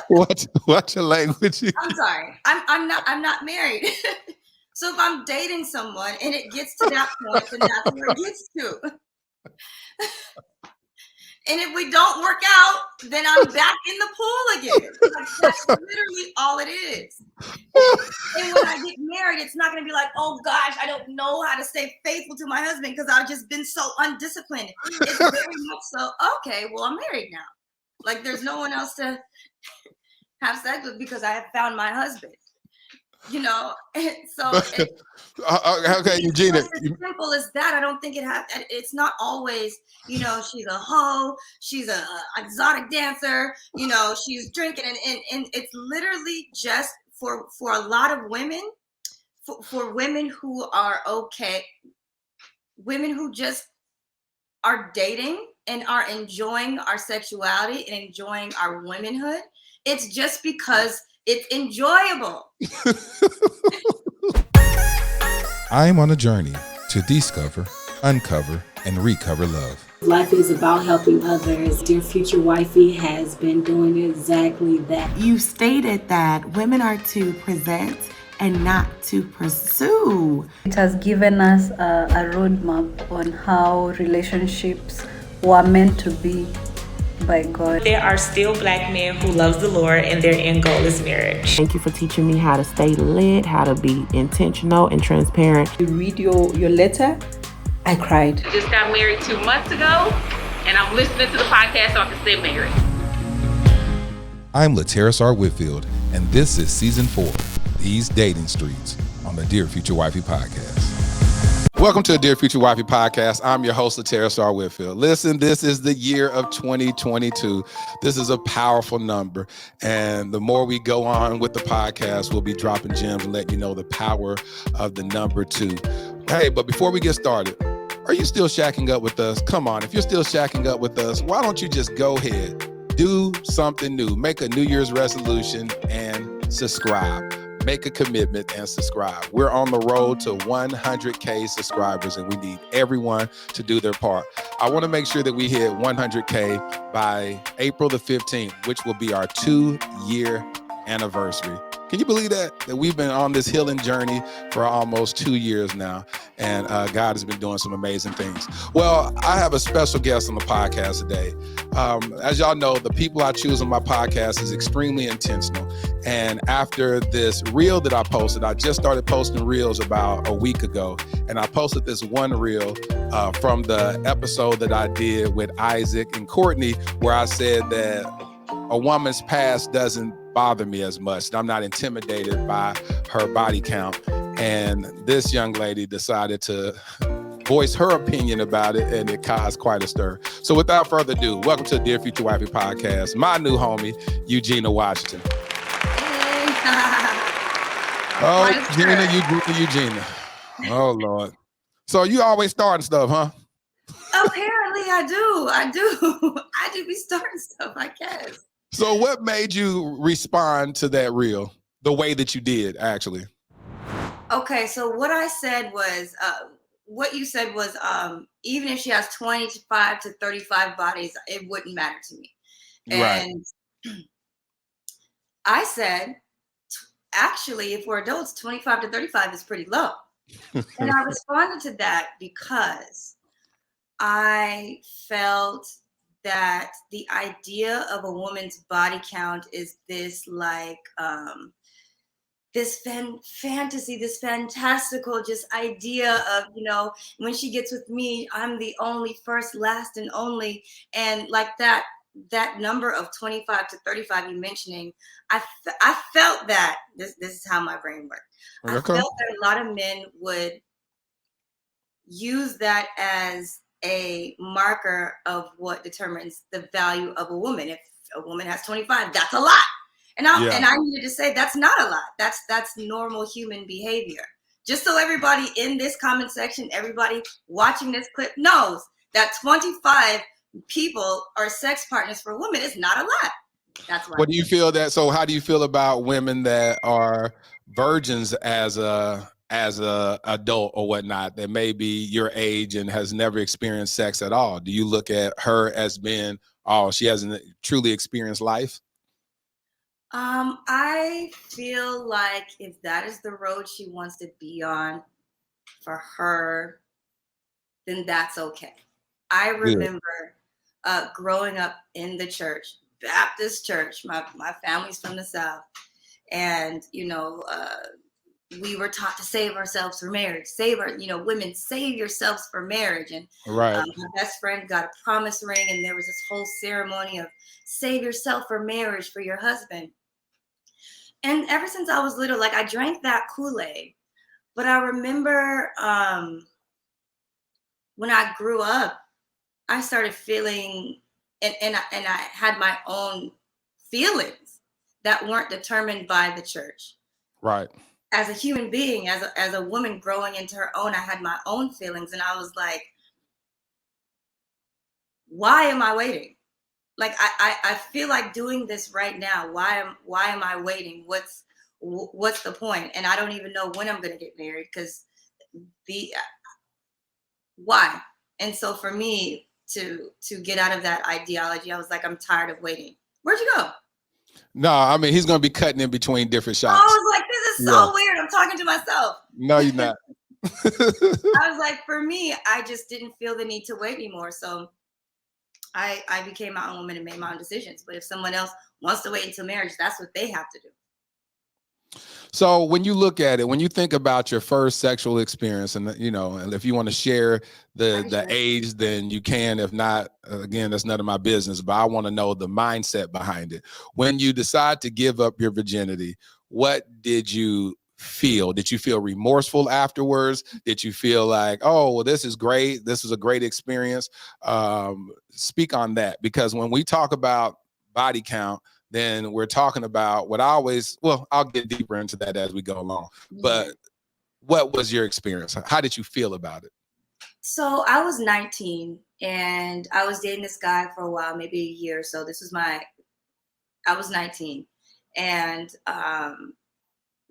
Watch your language. I'm sorry. I'm not married. So if I'm dating someone and it gets to that point, then that's where it gets to. And if we don't work out, then I'm back in the pool again. Like, that's literally all it is. And when I get married, it's not going to be like, oh gosh, I don't know how to stay faithful to my husband because I've just been so undisciplined. It's very much so, okay, well, I'm married now. Like, there's no one else to have sex with because I have found my husband. You know, so Okay, Eugena. it's as simple as that. I don't think it's not always, she's a hoe, she's a exotic dancer, she's drinking, and it's literally just for a lot of women, for women who are okay, women who just are dating and are enjoying our sexuality and enjoying our womanhood. It's just because it's enjoyable. I'm on a journey to discover, uncover, and recover love. Life is about helping others. Dear Future Wifey has been doing exactly that. You stated that women are to present and not to pursue. It has given us a roadmap on how relationships were meant to be by God. There are still Black men who love the Lord and their end goal is marriage. Thank you for teaching me how to stay lit, how to be intentional and transparent. You read your letter, I cried. I just got married 2 months ago, and I'm listening to the podcast so I can stay married. I'm Laterras Whitfield, and this is Season 4, These Dating Streets, on the Dear Future Wifey podcast. Welcome to the Dear Future Wifey podcast. I'm your host, Laterras Whitfield. Listen, this is the year of 2022. This is a powerful number. And the more we go on with the podcast, we'll be dropping gems and letting you know the power of the number 2. Hey, but before we get started, are you still shacking up with us? Come on, if you're still shacking up with us, why don't you just go ahead, do something new, make a New Year's resolution and subscribe. Make a commitment and subscribe. We're on the road to 100K subscribers, and we need everyone to do their part. I want to make sure that we hit 100K by April the 15th, which will be our 2-year anniversary. Can you believe that we've been on this healing journey for almost 2 years now, and God has been doing some amazing things. Well, I have a special guest on the podcast today. As y'all know, the people I choose on my podcast is extremely intentional. And after this reel that I posted, I just started posting reels about a week ago, and I posted this one reel from the episode that I did with Isaac and Courtney, where I said that a woman's past doesn't bother me as much. I'm not intimidated by her body count. And this young lady decided to voice her opinion about it, and it caused quite a stir. So without further ado, welcome to the Dear Future Wifey podcast. My new homie, Eugena Washington. Eugena. Oh, Lord. So you always starting stuff, huh? Apparently I do. I do be starting stuff, I guess. So what made you respond to that reel the way that you did, actually? Okay, so what I said was, what you said was, even if she has 25 to 35 bodies, it wouldn't matter to me. And right. I said, actually, if we're adults, 25 to 35 is pretty low. And I responded to that because I felt that the idea of a woman's body count is this like this fantasy, this fantastical just idea of, when she gets with me, I'm the only, first, last, and only. And like that number of 25 to 35 you mentioning, I felt that this is how my brain worked. Okay. I felt that a lot of men would use that as a marker of what determines the value of a woman. If a woman has 25, that's a lot. And I needed to say that's not a lot. That's normal human behavior. Just so everybody in this comment section, everybody watching this clip knows that 25 people are sex partners for a woman is not a lot. That's why. What do you feel that? So how do you feel about women that are virgins as a adult or whatnot, that may be your age and has never experienced sex at all? Do you look at her as being, she hasn't truly experienced life? I feel like if that is the road she wants to be on for her, then that's okay. I Good. remember growing up in the church, Baptist church. My family's from the South, and we were taught to save ourselves for marriage. Women, save yourselves for marriage. And Right. my best friend got a promise ring, and there was this whole ceremony of save yourself for marriage for your husband. And ever since I was little, like I drank that Kool-Aid. But I remember when I grew up, I started feeling, and I had my own feelings that weren't determined by the church. Right. As a human being, as a woman growing into her own, I had my own feelings, and I was like, why am I waiting? Like I feel like doing this right now. Why am I waiting? What's the point? And I don't even know when I'm gonna get married, because why? And so for me to get out of that ideology, I was like, I'm tired of waiting. Where'd you go? No, I mean, he's going to be cutting in between different shots. I was like, this is so weird. I'm talking to myself. No, you're not. I was like, for me, I just didn't feel the need to wait anymore. So I became my own woman and made my own decisions. But if someone else wants to wait until marriage, that's what they have to do. So when you look at it, when you think about your first sexual experience, and and if you want to share the age, then you can. If not, again, that's none of my business. But I want to know the mindset behind it. When you decide to give up your virginity, what did you feel? Did you feel remorseful afterwards? Did you feel like, oh, well, this is great. This was a great experience. Speak on that, because when we talk about body count, then we're talking about I'll get deeper into that as we go along. But what was your experience? How did you feel about it? So I was 19 and I was dating this guy for a while, maybe a year or so. I was 19, and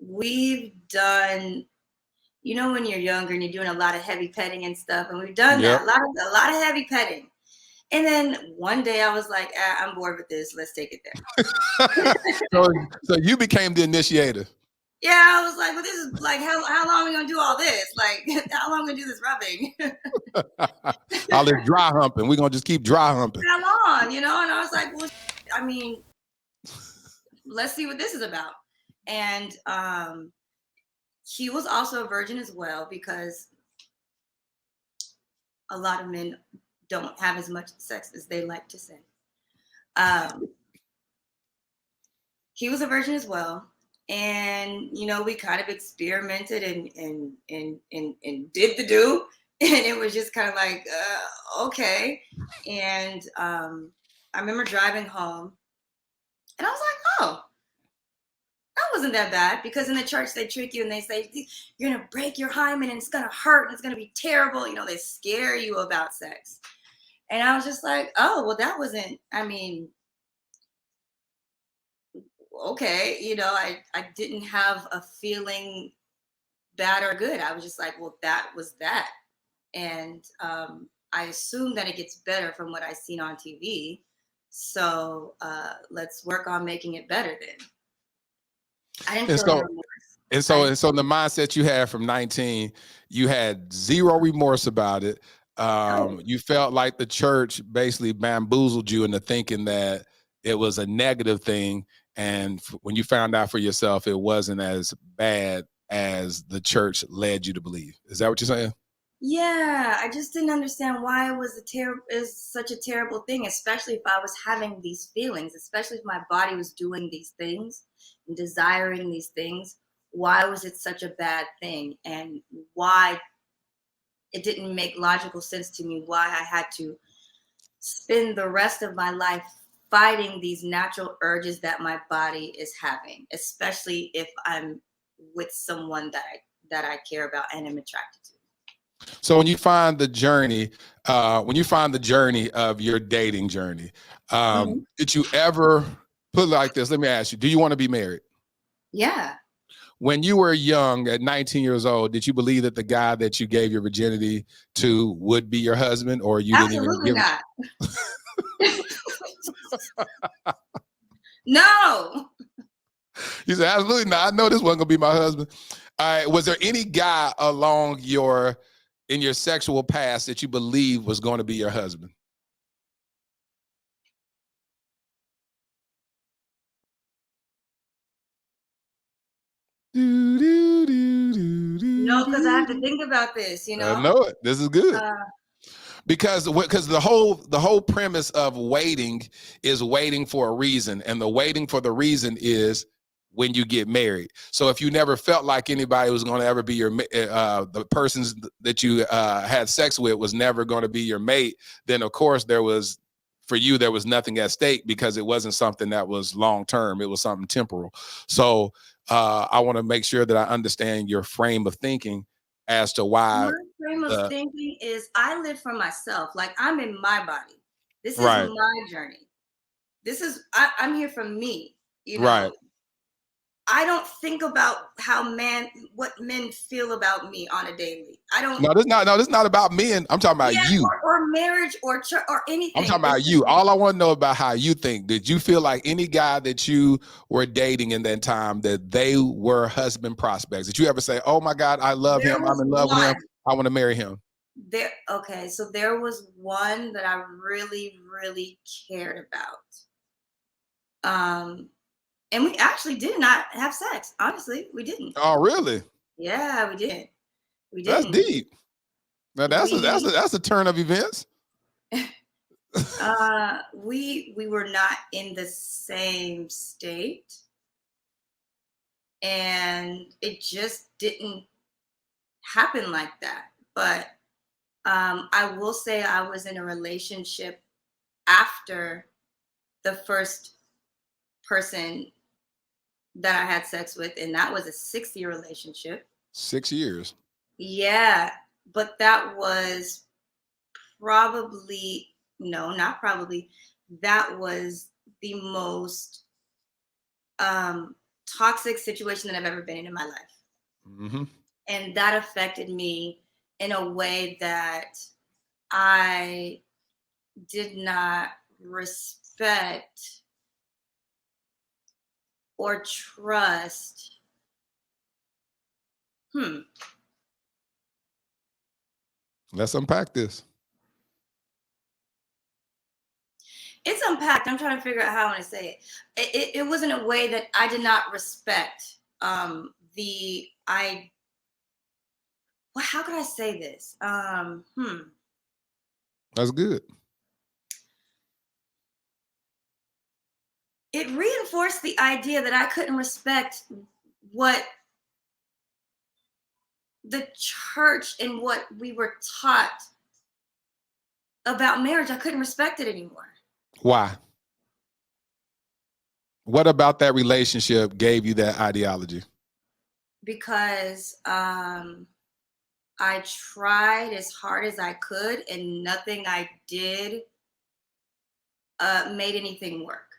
we've done, when you're younger and you're doing a lot of heavy petting and stuff, and we've done that, a lot of heavy petting. And then one day I was like, I'm bored with this. Let's take it there. So you became the initiator. Yeah, I was like, well, this is like, how long are we going to do all this? Like, how long are we going to do this rubbing? All this dry humping. We're going to just keep dry humping. How long, And I was like, well, let's see what this is about. And he was also a virgin as well, because a lot of men don't have as much sex as they like to say. He was a virgin as well. And, we kind of experimented and did the do. And it was just kind of like, okay. And I remember driving home and I was like, oh, that wasn't that bad. Because in the church, they trick you and they say, you're going to break your hymen and it's going to hurt and it's going to be terrible. They scare you about sex. And I was just like, oh, well, that wasn't, okay. I didn't have a feeling bad or good. I was just like, well, that was that. And I assume that it gets better from what I've seen on TV. So let's work on making it better then. I didn't feel remorse. And so the mindset you had from 19, you had zero remorse about it. You felt like the church basically bamboozled you into thinking that it was a negative thing. And when you found out for yourself, it wasn't as bad as the church led you to believe. Is that what you're saying? Yeah, I just didn't understand why it was such a terrible thing, especially if I was having these feelings, especially if my body was doing these things and desiring these things. Why was it such a bad thing? And why it didn't make logical sense to me why I had to spend the rest of my life fighting these natural urges that my body is having, especially if I'm with someone that I care about and am attracted to. So when you find the journey, of your dating journey, did you ever put it like this? Let me ask you, do you want to be married? Yeah. When you were young, at 19 years old, did you believe that the guy that you gave your virginity to would be your husband, or you Absolutely didn't even not. No. You said, absolutely not. I know this wasn't gonna be my husband. All right. Was there any guy along in your sexual past that you believe was going to be your husband? No, because I have to think about this, you I know. know it. This is good. Uh, Because the whole premise of waiting is waiting for a reason, and the waiting for the reason is when you get married. So if you never felt like anybody was going to ever be your the persons that you had sex with was never going to be your mate, then of course there was nothing at stake, because it wasn't something that was long term. It was something temporal. So I want to make sure that I understand your frame of thinking as to why. my frame of thinking is I live for myself. Like, I'm in my body. This is Right. my journey. I'm here for me. You know, Right. I don't think about what men feel about me on a daily. I don't. No, this not about men. I'm talking about you. Or marriage or church or anything. I'm talking about you. All I want to know about how you think. Did you feel like any guy that you were dating in that time that they were husband prospects? Did you ever say, "Oh my God, I love him. I'm in love with him. I want to marry him"? Okay, so there was one that I really, really cared about. And we actually did not have sex. Honestly, we didn't. Oh, really? Yeah, we didn't. We That's didn't. deep. Now that's a turn of events. We were not in the same state, and it just didn't happen like that. But I will say I was in a relationship after the first person that I had sex with, and that was a 6-year relationship. 6 years. Yeah, but that was that was the most toxic situation that I've ever been in my life. Mm-hmm. And that affected me in a way that I did not respect or trust. Let's unpack this. It's unpacked. I'm trying to figure out how I want to say it. It was in a way that I did not respect how could I say this? That's good. It reinforced the idea that I couldn't respect what the church and what we were taught about marriage. I couldn't respect it anymore. Why? What about that relationship gave you that ideology? Because I tried as hard as I could, and nothing I did made anything work.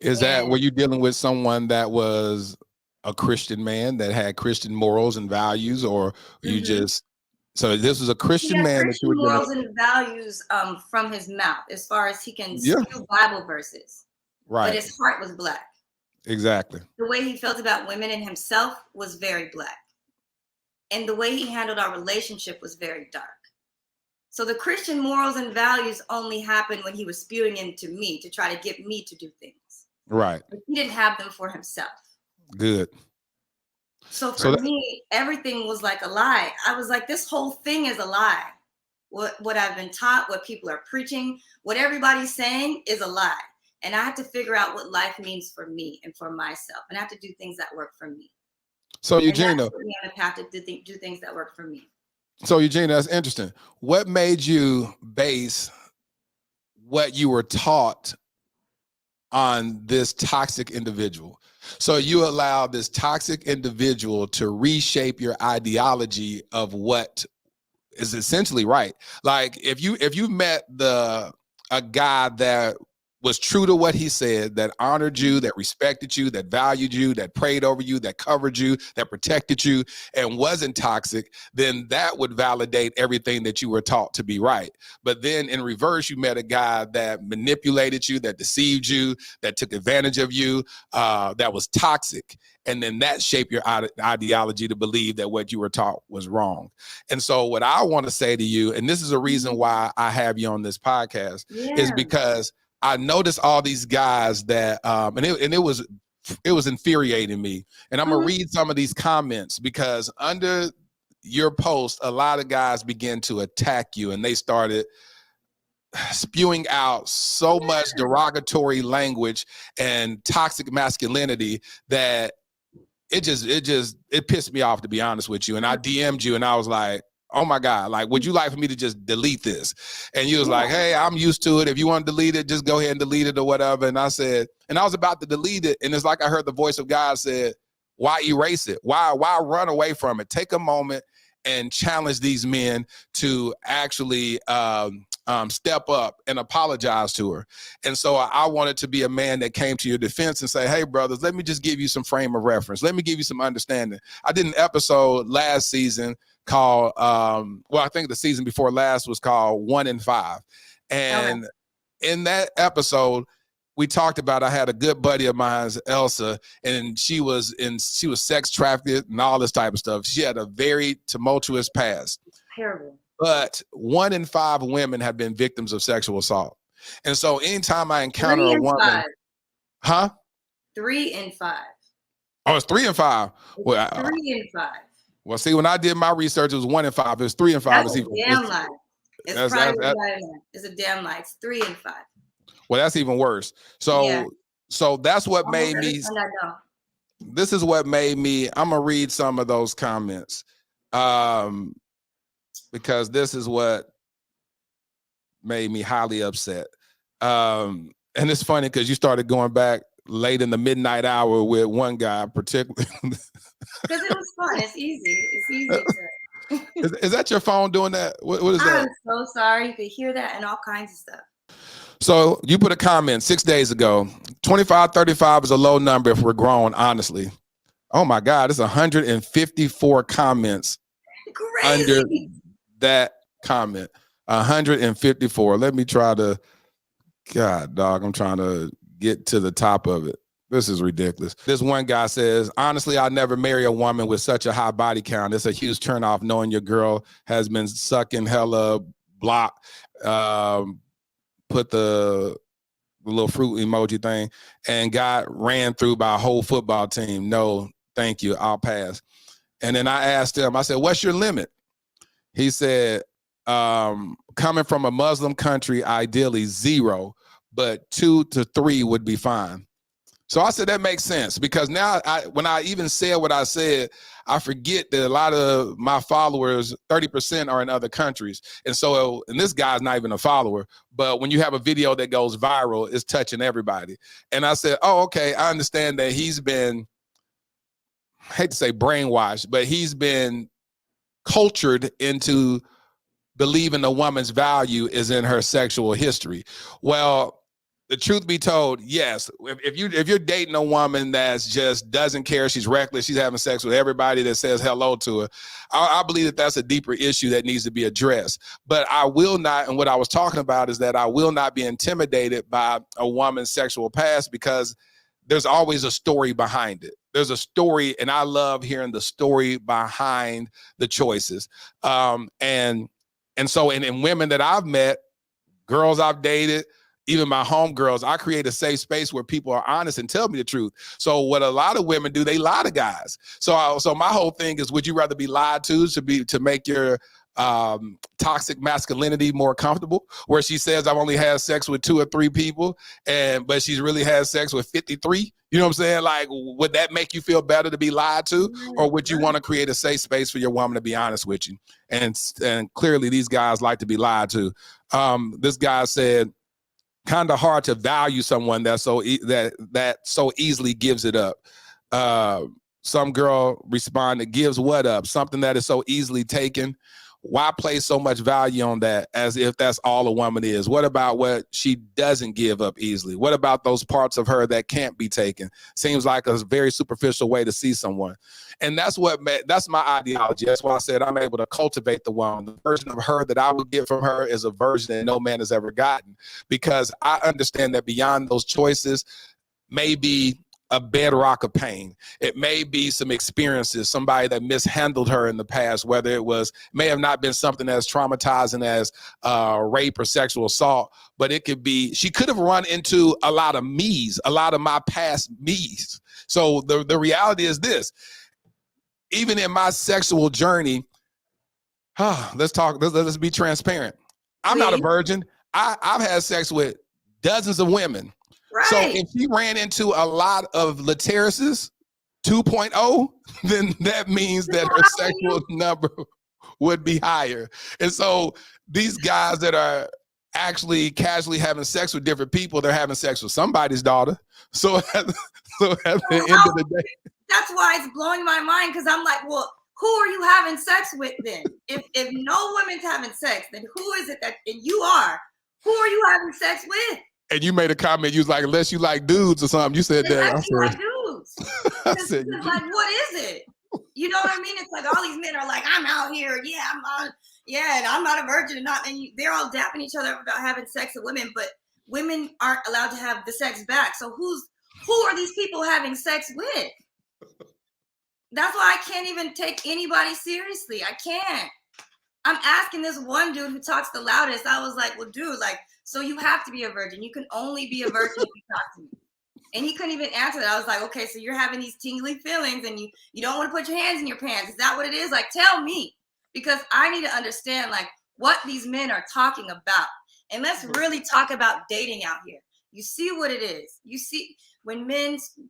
Were you dealing with someone that was a Christian man that had Christian morals and values, or you just, so this was a Christian man that you were dealing with? Morals and values from his mouth, as far as he can spew Bible verses. Right. But his heart was black. Exactly. The way he felt about women and himself was very black. And the way he handled our relationship was very dark. So the Christian morals and values only happened when he was spewing into me to try to get me to do things. Right. But he didn't have them for himself. Good. So for me, everything was like a lie. I was like, this whole thing is a lie. What I've been taught, what people are preaching, what everybody's saying is a lie. And I have to figure out what life means for me and for myself. And I have to do things that work for me. So Eugena, put me on a path to do things that work for me. So Eugena, that's interesting. What made you base what you were taught on this toxic individual? So you allowed this toxic individual to reshape your ideology of what is essentially right. Like if you met a guy that was true to what he said, that honored you, that respected you, that valued you, that prayed over you, that covered you, that protected you, and wasn't toxic, then that would validate everything that you were taught to be right. But then in reverse, you met a guy that manipulated you, that deceived you, that took advantage of you, that was toxic. And then that shaped your ideology to believe that what you were taught was wrong. And so what I want to say to you, and this is a reason why I have you on this podcast, is because I noticed all these guys that, and it was infuriating me. And I'm gonna read some of these comments, because under your post, a lot of guys began to attack you, and they started spewing out so much derogatory language and toxic masculinity that it pissed me off, to be honest with you. And I DM'd you, and I was like, oh my God, like, would you like for me to just delete this? And you was like, hey, I'm used to it. If you want to delete it, just go ahead and delete it or whatever. And I said, and I was about to delete it. And it's like I heard the voice of God said, why erase it? Why run away from it? Take a moment and challenge these men to actually step up and apologize to her. And so I wanted to be a man that came to your defense and say, hey, brothers, let me just give you some frame of reference. Let me give you some understanding. I did an episode last season called, I think the season before last was called 1 in 5. And in that episode, we talked about, I had a good buddy of mine, Elsa, and she was sex trafficked and all this type of stuff. She had a very tumultuous past. Terrible. But 1 in 5 women have been victims of sexual assault. And so anytime I encounter a woman, 3 in 5. Oh, it's 3 in 5. Well, 3 in 5. Well, see, when I did my research, it was 1 in 5. It was 3 in 5. That's a damn lie. It's a damn lie. It's 3 in 5. Well, that's even worse. So that's what made me. This is what made me. I'm gonna read some of those comments, because this is what made me highly upset. And it's funny because you started going back late in the midnight hour with one guy, particularly. Because it was fun. It's easy. It's easy to. Is that your phone doing that? What is that? I'm so sorry. You could hear that and all kinds of stuff. So you put a comment 6 days ago. 25, 35 is a low number if we're grown, honestly. Oh my God, it's 154 comments under that comment. 154. Let me try to, God, dog, I'm trying to get to the top of it. This is ridiculous. This one guy says, honestly, I'll never marry a woman with such a high body count. It's a huge turnoff knowing your girl has been sucking hella block. Put the little fruit emoji thing, and got ran through by a whole football team. No, thank you. I'll pass. And then I asked him, I said, what's your limit? He said, coming from a Muslim country, ideally 0, but 2 to 3 would be fine. So I said, that makes sense, because now when I even said what I said, I forget that a lot of my followers, 30% are in other countries. And so, and this guy's not even a follower, but when you have a video that goes viral, it's touching everybody. And I said, oh, okay, I understand that he's been, I hate to say brainwashed, but he's been cultured into believing a woman's value is in her sexual history. Well, the truth be told, yes. If you're dating a woman that's just doesn't care, she's reckless, she's having sex with everybody that says hello to her, I believe that that's a deeper issue that needs to be addressed. But I will not, and what I was talking about is that I will not be intimidated by a woman's sexual past, because there's always a story behind it. There's a story, and I love hearing the story behind the choices. And so in women that I've met, girls I've dated, even my homegirls, I create a safe space where people are honest and tell me the truth. So what a lot of women do, they lie to guys. So my whole thing is, would you rather be lied to make your toxic masculinity more comfortable, where she says I've only had sex with 2 or 3 people, but she's really had sex with 53? You know what I'm saying? Like, would that make you feel better to be lied to? Or would you want to create a safe space for your woman to be honest with you? And clearly these guys like to be lied to. This guy said, kind of hard to value someone that so easily gives it up. Some girl responded, gives what up? Something that is so easily taken. why place so much value on that as if that's all a woman is? What about what she doesn't give up easily? What about those parts of her that can't be taken? Seems like a very superficial way to see someone. And that's my ideology. That's why I said I'm able to cultivate the woman. The version of her that I would get from her is a version that no man has ever gotten, because I understand that beyond those choices may be a bedrock of pain. It may be some experiences, somebody that mishandled her in the past, whether it may have not been something as traumatizing as rape or sexual assault, but it could be, she could have run into a lot of me's, a lot of my past me's. So the reality is this, even in my sexual journey, let's be transparent. I'm not a virgin. I've had sex with dozens of women. Right. So if she ran into a lot of Laterras 2.0, then that means that her sexual number would be higher. And so these guys that are actually casually having sex with different people, they're having sex with somebody's daughter. So at the end of the day. That's why it's blowing my mind, because I'm like, well, who are you having sex with then? If no women's having sex, then who is it that you are? Who are you having sex with? And you made a comment, you was like, unless you like dudes or something. You said that. Unless you like dudes. It's like, what is it? You know what I mean? It's like all these men are like, I'm out here, and I'm not a virgin, and they're all dapping each other about having sex with women, but women aren't allowed to have the sex back. So who are these people having sex with? That's why I can't even take anybody seriously. I can't. I'm asking this one dude who talks the loudest. I was like, well, dude, like, so you have to be a virgin. You can only be a virgin if you talk to me. And he couldn't even answer that. I was like, okay, so you're having these tingly feelings and you don't want to put your hands in your pants. Is that what it is? Like, tell me, because I need to understand like what these men are talking about. And let's really talk about dating out here. You see what it is. You see when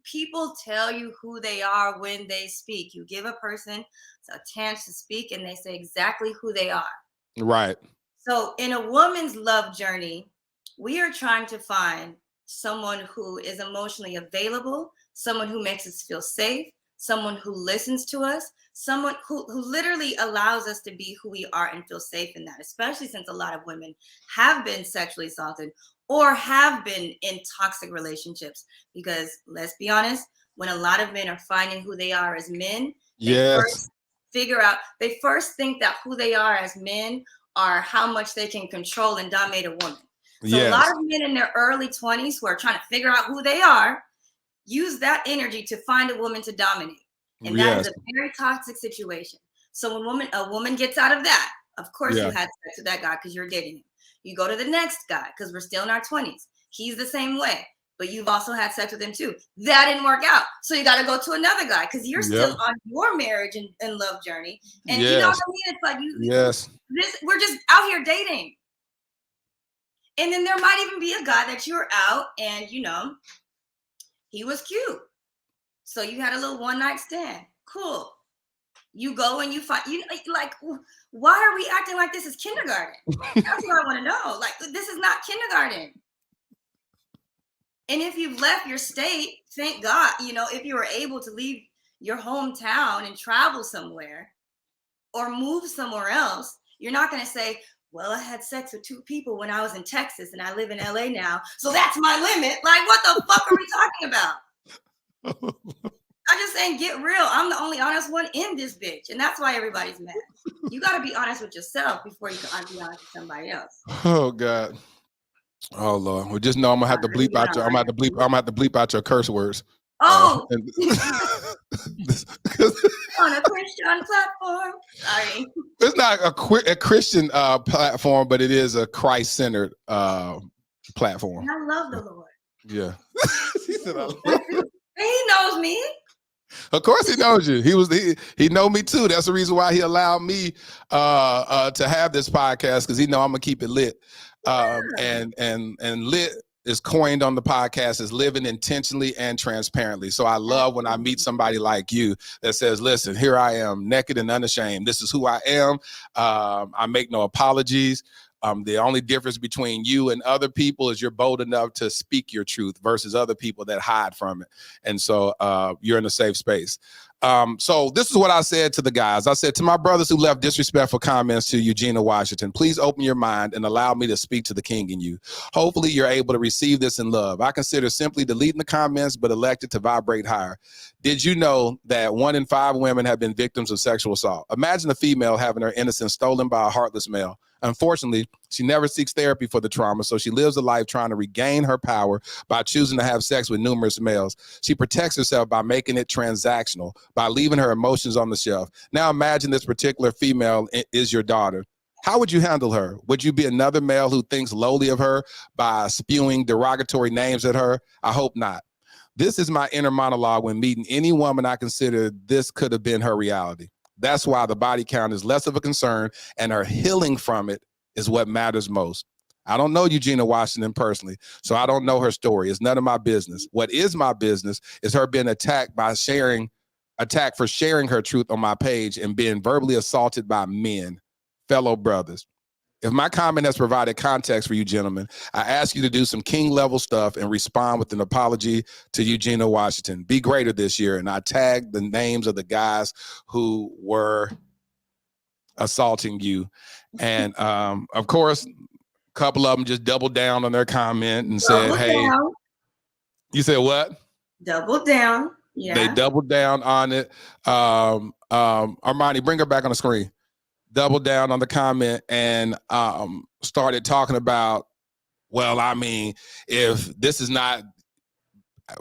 people tell you who they are when they speak. You give a person a chance to speak and they say exactly who they are. Right. So in a woman's love journey, we are trying to find someone who is emotionally available, someone who makes us feel safe, someone who listens to us, someone who literally allows us to be who we are and feel safe in that, especially since a lot of women have been sexually assaulted or have been in toxic relationships. Because let's be honest, when a lot of men are finding who they are as men, they first think that who they are as men are how much they can control and dominate a woman. So a lot of men in their early 20s who are trying to figure out who they are, use that energy to find a woman to dominate. And that is a very toxic situation. So when a woman gets out of that, of course you had sex with that guy because you're dating him. You go to the next guy because we're still in our 20s. He's the same way, but you've also had sex with him too. That didn't work out. So you got to go to another guy because you're still on your marriage and love journey. And you know what I mean? It's like we're just out here dating. And then there might even be a guy that you're out and, he was cute. So you had a little one night stand. Cool. You go and you find, like, why are we acting like this is kindergarten? That's what I want to know. Like, this is not kindergarten. And if you've left your state, thank God, if you were able to leave your hometown and travel somewhere or move somewhere else, you're not going to say, well, I had sex with 2 people when I was in Texas and I live in LA now, so that's my limit. Like, what the fuck are we talking about? I'm just saying, get real. I'm the only honest one in this bitch, and that's why everybody's mad. You got to be honest with yourself before you can be honest with somebody else. Oh God. Oh Lord. Well, just know I'm gonna have to bleep out your. I'm gonna have to bleep out your curse words. Oh. On a Christian platform. Sorry. It's not a Christian platform, but it is a Christ-centered platform. And I love the Lord. Yeah. He knows me. Of course he knows you. He know me too. That's the reason why he allowed me to have this podcast, because he know I'm gonna keep it lit. And lit is coined on the podcast as living intentionally and transparently. So I love when I meet somebody like you that says, listen, here I am, naked and unashamed. This is who I am. I make no apologies. The only difference between you and other people is you're bold enough to speak your truth versus other people that hide from it. And so you're in a safe space. So this is what I said to the guys. I said, to my brothers who left disrespectful comments to Eugena Washington, please open your mind and allow me to speak to the king in you. Hopefully you're able to receive this in love. I consider simply deleting the comments, but elected to vibrate higher. Did you know that 1 in 5 women have been victims of sexual assault? Imagine a female having her innocence stolen by a heartless male. Unfortunately, she never seeks therapy for the trauma, so she lives a life trying to regain her power by choosing to have sex with numerous males. She protects herself by making it transactional, by leaving her emotions on the shelf. Now imagine this particular female is your daughter. How would you handle her? Would you be another male who thinks lowly of her by spewing derogatory names at her? I hope not. This is my inner monologue when meeting any woman I consider this could have been her reality. That's why the body count is less of a concern, and her healing from it is what matters most. I don't know Eugena Washington personally, so I don't know her story. It's none of my business. What is my business is her being attacked for sharing her truth on my page and being verbally assaulted by men, fellow brothers. If my comment has provided context for you gentlemen, I ask you to do some king level stuff and respond with an apology to Eugena Washington. Be greater this year. And I tagged the names of the guys who were assaulting you. And of course, a couple of them just doubled down on their comment and said, hey, you said what? Double down. Yeah. They doubled down on it. Armani, bring her back on the screen. Doubled down on the comment and started talking about, well, I mean, if this is not,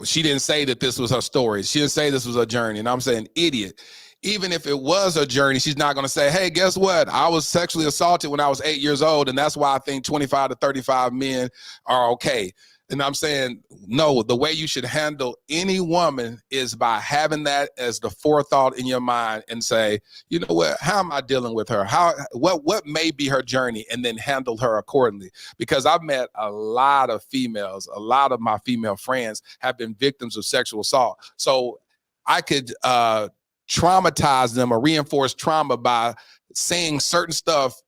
she didn't say that this was her story. She didn't say this was her journey. And I'm saying, idiot. Even if it was her journey, she's not going to say, hey, guess what? I was sexually assaulted when I was 8 years old. And that's why I think 25 to 35 men are okay. And I'm saying, no, the way you should handle any woman is by having that as the forethought in your mind and say, you know what, how am I dealing with her? What may be her journey, and then handle her accordingly. Because I've met a lot of females, a lot of my female friends have been victims of sexual assault. So I could traumatize them or reinforce trauma by saying certain stuff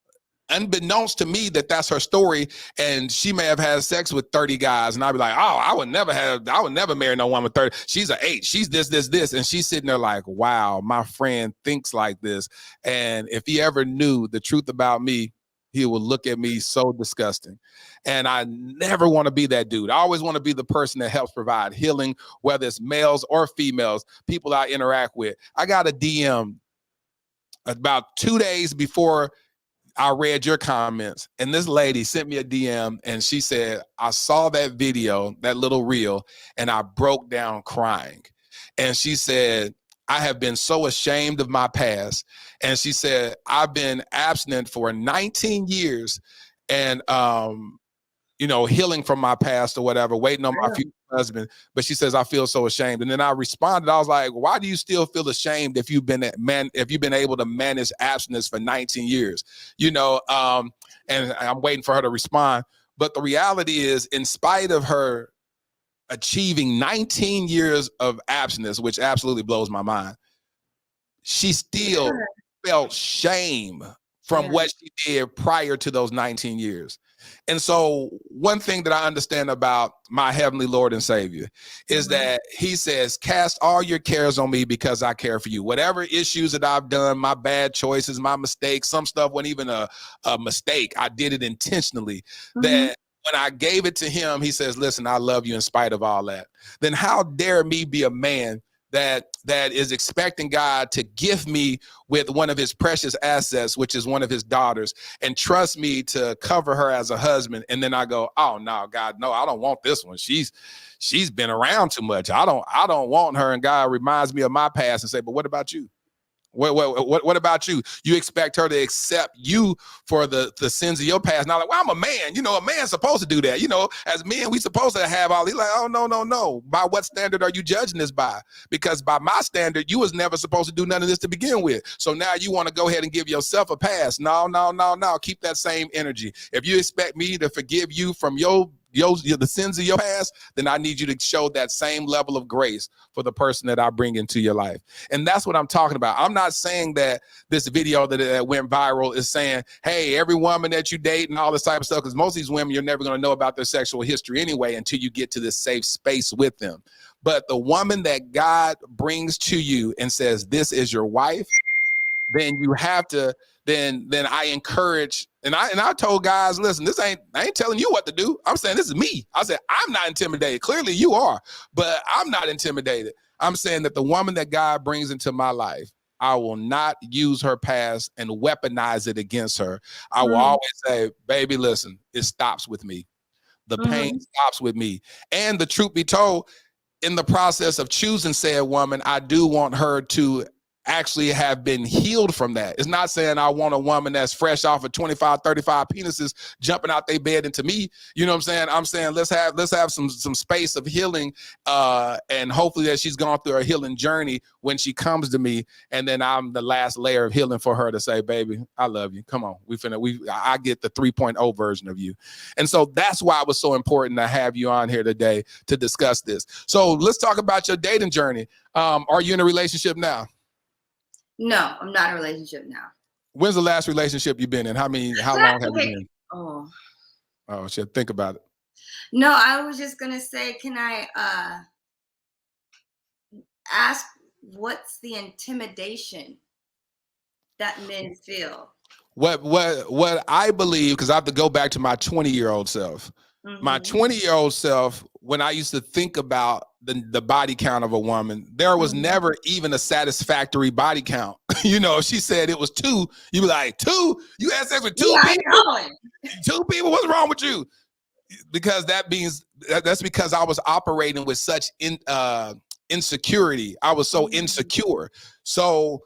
unbeknownst to me that's her story, and she may have had sex with 30 guys, and I'd be like, oh, I would never marry no woman with 30. She's an 8. She's this, and she's sitting there like, wow, my friend thinks like this. And if he ever knew the truth about me, he would look at me so disgusting. And I never want to be that dude. I always want to be the person that helps provide healing, whether it's males or females, people I interact with. I got a DM about 2 days before I read your comments, and this lady sent me a DM and she said, I saw that video, that little reel, and I broke down crying. And she said, I have been so ashamed of my past. And she said, I've been abstinent for 19 years and, healing from my past or whatever, waiting on my future husband. But she says, I feel so ashamed. And then I responded, I was like, why do you still feel ashamed if you've been able to manage abstinence for 19 years? And I'm waiting for her to respond. But the reality is, in spite of her achieving 19 years of abstinence, which absolutely blows my mind, she still felt shame from what she did prior to those 19 years. And so one thing that I understand about my heavenly Lord and Savior is that he says, cast all your cares on me because I care for you. Whatever issues that I've done, my bad choices, my mistakes, some stuff wasn't even a mistake. I did it intentionally. That when I gave it to him, he says, listen, I love you in spite of all that. Then how dare me be a man that is expecting God to gift me with one of his precious assets, which is one of his daughters, and trust me to cover her as a husband. And then I go, oh no, God, no, I don't want this one. She's been around too much. I don't want her. And God reminds me of my past and say, but what about you? What about you? You expect her to accept you for the sins of your past. Now, like, well, I'm a man. A man's supposed to do that. As men, we supposed to have all these. Like, oh, no. By what standard are you judging this by? Because by my standard, you was never supposed to do none of this to begin with. So now you want to go ahead and give yourself a pass. No. Keep that same energy. If you expect me to forgive you from your the sins of your past, then I need you to show that same level of grace for the person that I bring into your life. And that's what I'm talking about. I'm not saying that this video that went viral is saying, hey, every woman that you date and all this type of stuff, because most of these women, you're never going to know about their sexual history anyway until you get to this safe space with them. But the woman that God brings to you and says, this is your wife, then you have to, then I encourage, and I told guys, listen, I ain't telling you what to do. I'm saying this is me. I said, I'm not intimidated. Clearly you are, but I'm not intimidated. I'm saying that the woman that God brings into my life, I will not use her past and weaponize it against her. I will always say, baby, listen, it stops with me. The pain stops with me. And the truth be told, in the process of choosing said woman, I do want her to actually have been healed from that. It's not saying I want a woman that's fresh off of 25, 35 penises jumping out their bed into me. You know what I'm saying? I'm saying let's have some space of healing, and hopefully that she's gone through a healing journey when she comes to me, and then I'm the last layer of healing for her to say, baby, I love you. Come on, I get the 3.0 version of you. And so that's why it was so important to have you on here today to discuss this. So let's talk about your dating journey. Are you in a relationship now? No, I'm not in a relationship now. When's the last relationship you've been in? How long have you been? Oh, shit. Think about it. No, I was just gonna say, can I ask what's the intimidation that men feel? What I believe, because I have to go back to my 20-year-old self. My 20-year-old self, when I used to think about the body count of a woman, there was never even a satisfactory body count. You know, if she said it was 2, you'd be like, 2? You had sex with 2 people? 2 people? What's wrong with you? Because that's because I was operating with such insecurity. I was so insecure. So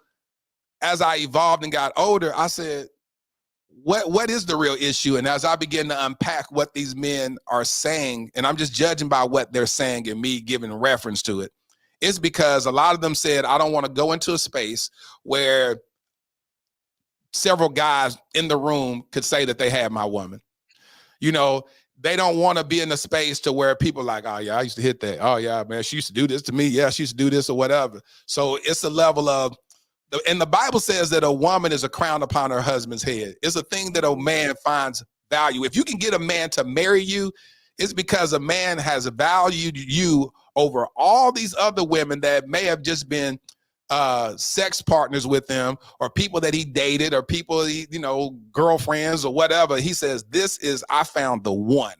as I evolved and got older, I said, what is the real issue? And as I begin to unpack what these men are saying, and I'm just judging by what they're saying and me giving reference to it, it's because a lot of them said, I don't want to go into a space where several guys in the room could say that they had my woman. You know, they don't want to be in a space to where people are like, oh yeah, I used to hit that. Oh yeah, man, she used to do this to me. Yeah, she used to do this or whatever. So it's a level of, and the Bible says that a woman is a crown upon her husband's head. It's a thing that a man finds value. If you can get a man to marry you, it's because a man has valued you over all these other women that may have just been sex partners with him, or people that he dated, or people, girlfriends or whatever. He says, I found the one.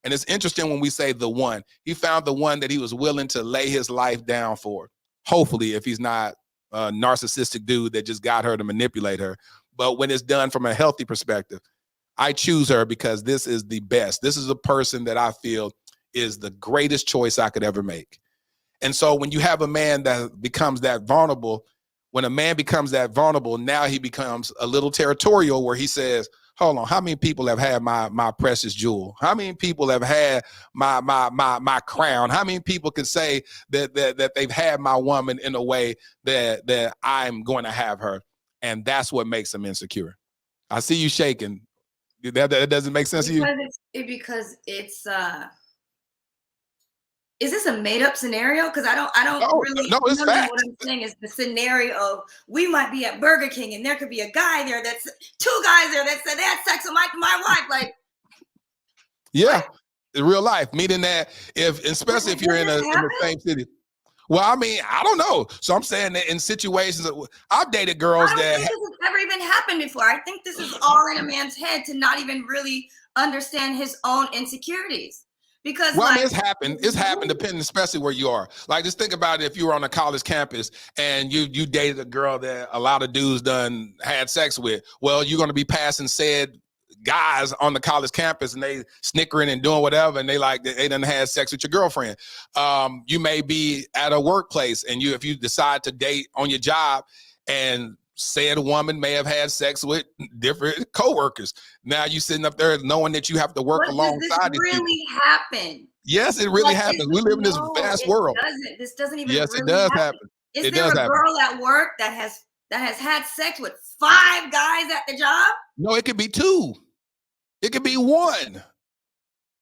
And it's interesting when we say the one. He found the one that he was willing to lay his life down for. Hopefully, if he's not a narcissistic dude that just got her to manipulate her. But when it's done from a healthy perspective, I choose her because this is the best. This is a person that I feel is the greatest choice I could ever make. And so when you have a man that becomes that vulnerable, when a man becomes that vulnerable, now he becomes a little territorial, where he says, hold on, how many people have had my precious jewel? How many people have had my crown? How many people can say that they've had my woman in a way that I'm going to have her? And that's what makes them insecure. I see you shaking. That doesn't make sense to you? Because it's is this a made up scenario? Because I don't really know what I'm saying is the scenario of, we might be at Burger King and there could be a guy there that's 2 guys there that said they had sex with my wife. Like, yeah, in real life, meaning that especially if you're in the same city. Well, I mean, I don't know. So I'm saying that in situations, I've dated girls I don't think this has ever even happened before. I think this is all in a man's head to not even really understand his own insecurities. Because I mean, it's happened depending, especially where you are. Like, just think about it. If you were on a college campus and you dated a girl that a lot of dudes done had sex with, well, you're going to be passing said guys on the college campus and they snickering and doing whatever, and they done had sex with your girlfriend. You may be at a workplace and if you decide to date on your job, and said woman may have had sex with different coworkers. Now you sitting up there knowing that you have to work alongside these people. Really happen? Yes, it really happens. We live in this vast world. This doesn't even. Yes, really it does happen. Is there a girl at work that has had sex with 5 guys at the job? No, it could be 2. It could be 1.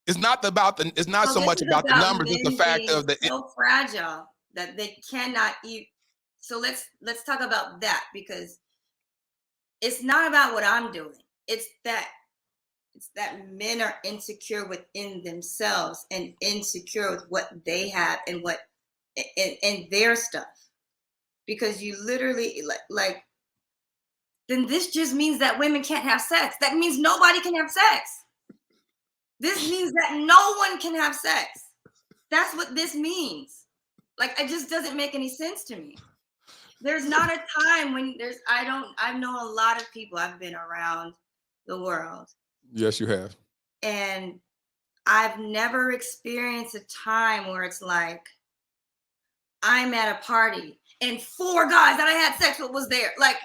It's not so much about the numbers. It's the fact of so fragile that they cannot eat. So let's talk about that, because it's not about what I'm doing. It's that men are insecure within themselves and insecure with what they have and what and their stuff. Because you literally like then this just means that women can't have sex. That means nobody can have sex. This means that no one can have sex. That's what this means. Like, it just doesn't make any sense to me. There's not a time when I've known a lot of people. I've been around the world. Yes, you have. And I've never experienced a time where it's like, I'm at a party and 4 guys that I had sex with was there. Like,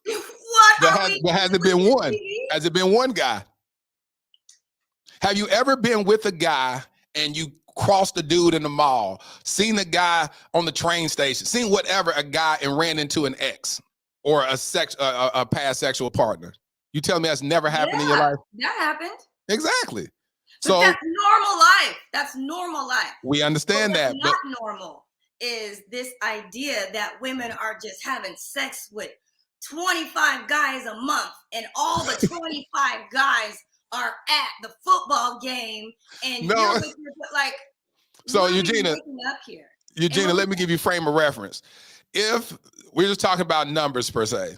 what? There hasn't been one. Has it been one guy? Have you ever been with a guy and you crossed a dude in the mall, seen a guy on the train station, seen whatever, a guy, and ran into an ex or a past sexual partner? You tell me that's never happened in your life? That happened. Exactly. But so that's normal life. That's normal life. We understand that. What's not normal is this idea that women are just having sex with 25 guys a month, and all the 25 guys are at the football game, and you're with your, like. So Eugena, up here? Eugena, let me give you frame of reference. If we're just talking about numbers per se,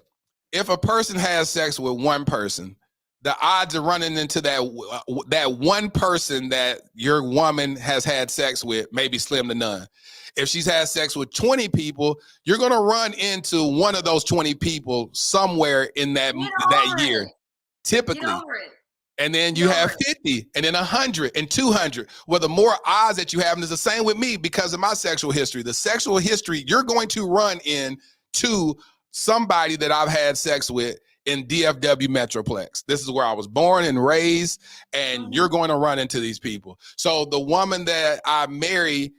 if a person has sex with one person, the odds of running into that one person that your woman has had sex with may be slim to none. If she's had sex with 20 people, you're going to run into one of those 20 people somewhere in that year, typically. And then you have 50, and then 100 and 200. Well, the more odds that you have, and it's the same with me because of my sexual history. The sexual history, you're going to run into somebody that I've had sex with in DFW Metroplex. This is where I was born and raised, and you're going to run into these people. So the woman that I marry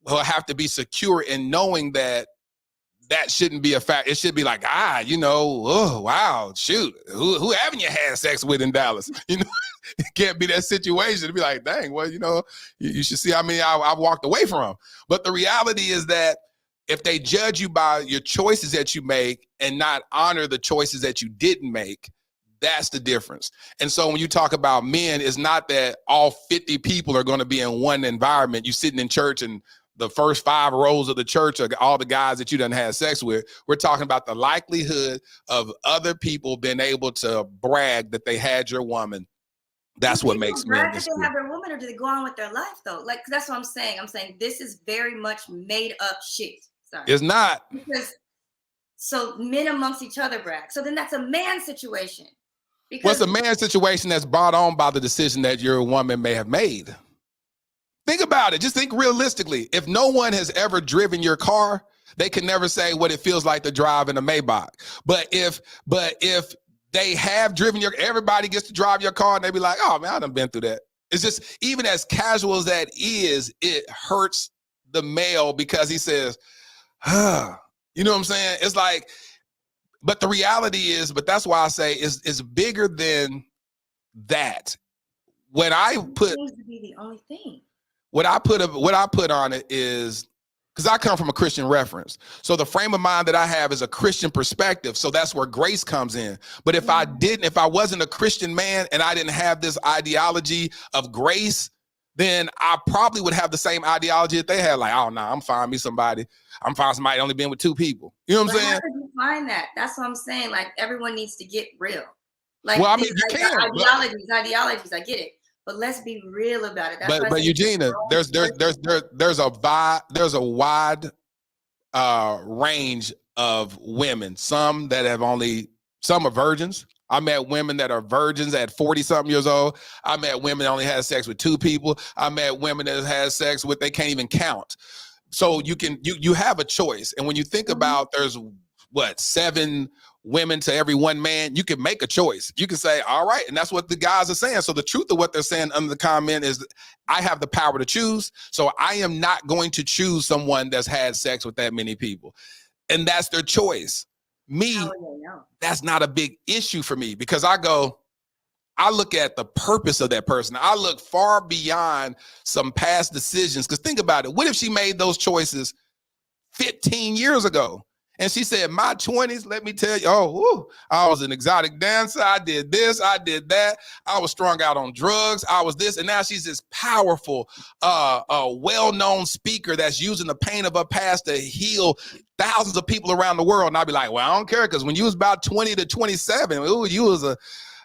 will have to be secure in knowing that shouldn't be a fact. It should be like, oh, wow, shoot, who haven't you had sex with in Dallas? It can't be that situation to be like, dang, well, you should see how many I've walked away from. But the reality is that if they judge you by your choices that you make and not honor the choices that you didn't make, that's the difference. And so when you talk about men, it's not that all 50 people are going to be in one environment. You sitting in church and the first 5 rows of the church are all the guys that you done had sex with. We're talking about the likelihood of other people being able to brag that they had your woman. That's what makes men. Do they have their woman, or do they go on with their life though? Like, that's what I'm saying. I'm saying this is very much made up shit. Sorry. It's not. So men amongst each other brag. So then that's a man situation. What's a man situation that's brought on by the decision that your woman may have made? Think about it. Just think realistically. If no one has ever driven your car, they can never say what it feels like to drive in a Maybach. But if they have driven everybody gets to drive your car and they be like, oh man, I done been through that. It's just, even as casual as that is, it hurts the male because he says, you know what I'm saying? It's like, but the reality is, but that's why I say it's bigger than that. When I put, it seems to be the only thing. What I put on it is, because I come from a Christian reference. So the frame of mind that I have is a Christian perspective. So that's where grace comes in. But if I wasn't a Christian man and I didn't have this ideology of grace, then I probably would have the same ideology that they had. Like, oh no, I'm finding somebody only been with 2 people. You know what I'm saying? How did you find that? That's what I'm saying. Like, everyone needs to get real. Like, well, I mean, you can. Ideologies, I get it. But let's be real about it. But Eugena, there's a wide range of women. Some are virgins. I met women that are virgins at 40-something years old. I met women that only had sex with 2 people. I met women that had sex with, they can't even count. So you have a choice. And when you think about, there's 7 women to every 1 man, you can make a choice. You can say, all right. And that's what the guys are saying. So the truth of what they're saying under the comment is, I have the power to choose. So I am not going to choose someone that's had sex with that many people. And that's their choice. Me, that's not a big issue for me, because I go, I look at the purpose of that person. I look far beyond some past decisions. Because think about it. What if she made those choices 15 years ago? And she said, my 20s, let me tell you, I was an exotic dancer. I did this, I did that. I was strung out on drugs. I was this. And now she's this powerful, well-known speaker that's using the pain of her past to heal thousands of people around the world. And I'd be like, well, I don't care. Because when you was about 20 to 27, you was a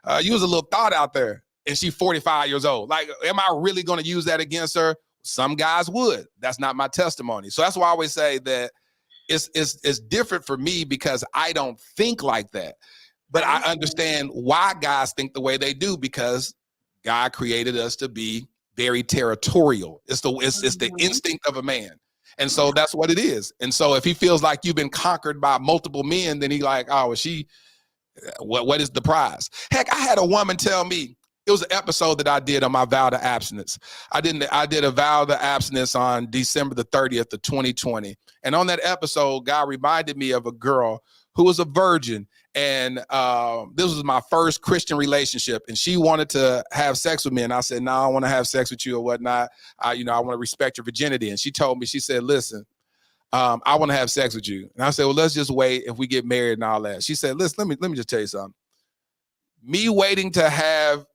little thought out there. And she's 45 years old. Like, am I really going to use that against her? Some guys would. That's not my testimony. So that's why I always say that it's different for me because I don't think like that. But I understand why guys think the way they do, because God created us to be very territorial. It's the instinct of a man. And so that's what it is. And so if he feels like you've been conquered by multiple men, then he like, oh, what is the prize? Heck, I had a woman tell me, it was an episode that I did on my vow to abstinence. I did a vow to abstinence on December the 30th of 2020. And on that episode, God reminded me of a girl who was a virgin. And this was my first Christian relationship. And she wanted to have sex with me. And I said, no, I want to have sex with you or whatnot. I want to respect your virginity. And she told me, she said, listen, I want to have sex with you. And I said, well, let's just wait if we get married and all that. She said, listen, let me just tell you something. Me waiting to have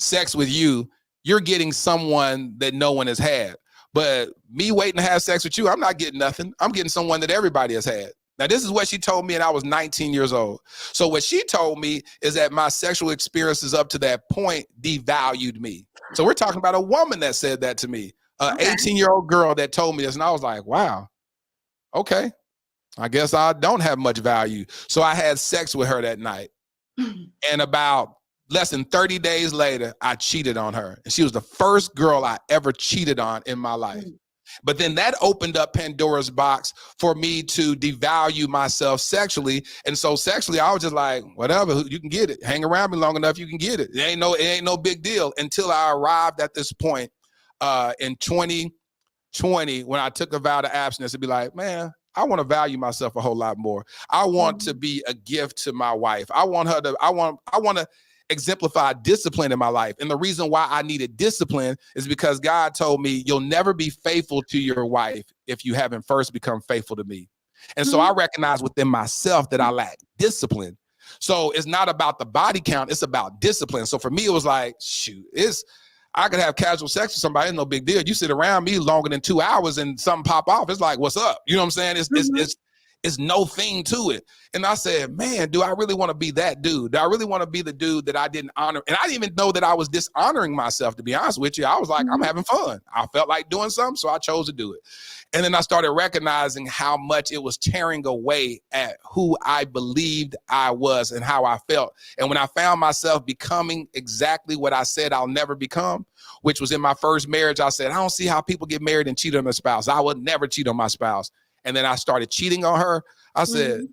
sex with you, you're getting someone that no one has had. But me waiting to have sex with you, I'm not getting nothing. I'm getting someone that everybody has had. Now, this is what she told me, and I was 19 years old. So what she told me is that my sexual experiences up to that point devalued me. So we're talking about a woman that said that to me, an 18-year-old girl that told me this. And I was like, wow, okay, I guess I don't have much value. So I had sex with her that night. And about less than 30 days later, I cheated on her. And she was the first girl I ever cheated on in my life. But then that opened up Pandora's box for me to devalue myself sexually. And so sexually, I was just like, whatever, you can get it. Hang around me long enough, you can get it. It ain't no big deal, until I arrived at this point in 2020 when I took a vow to abstinence to be like, man, I want to value myself a whole lot more. I want to be a gift to my wife. I want to exemplify discipline in my life. And the reason why I needed discipline is because God told me, you'll never be faithful to your wife if you haven't first become faithful to me. And so I recognize within myself that I lack discipline. So it's not about the body count, it's about discipline. So for me, it was like, shoot, I could have casual sex with somebody, it's no big deal. You sit around me longer than 2 hours and something pop off, it's like, what's up? You know what I'm saying? It's no thing to it. And I said, man, do I really want to be that dude? Do I really want to be the dude that I didn't honor? And I didn't even know that I was dishonoring myself, to be honest with you. I was like, I'm having fun. I felt like doing something, so I chose to do it. And then I started recognizing how much it was tearing away at who I believed I was and how I felt. And when I found myself becoming exactly what I said I'll never become, which was in my first marriage, I said, I don't see how people get married and cheat on their spouse. I would never cheat on my spouse. And then I started cheating on her. I said,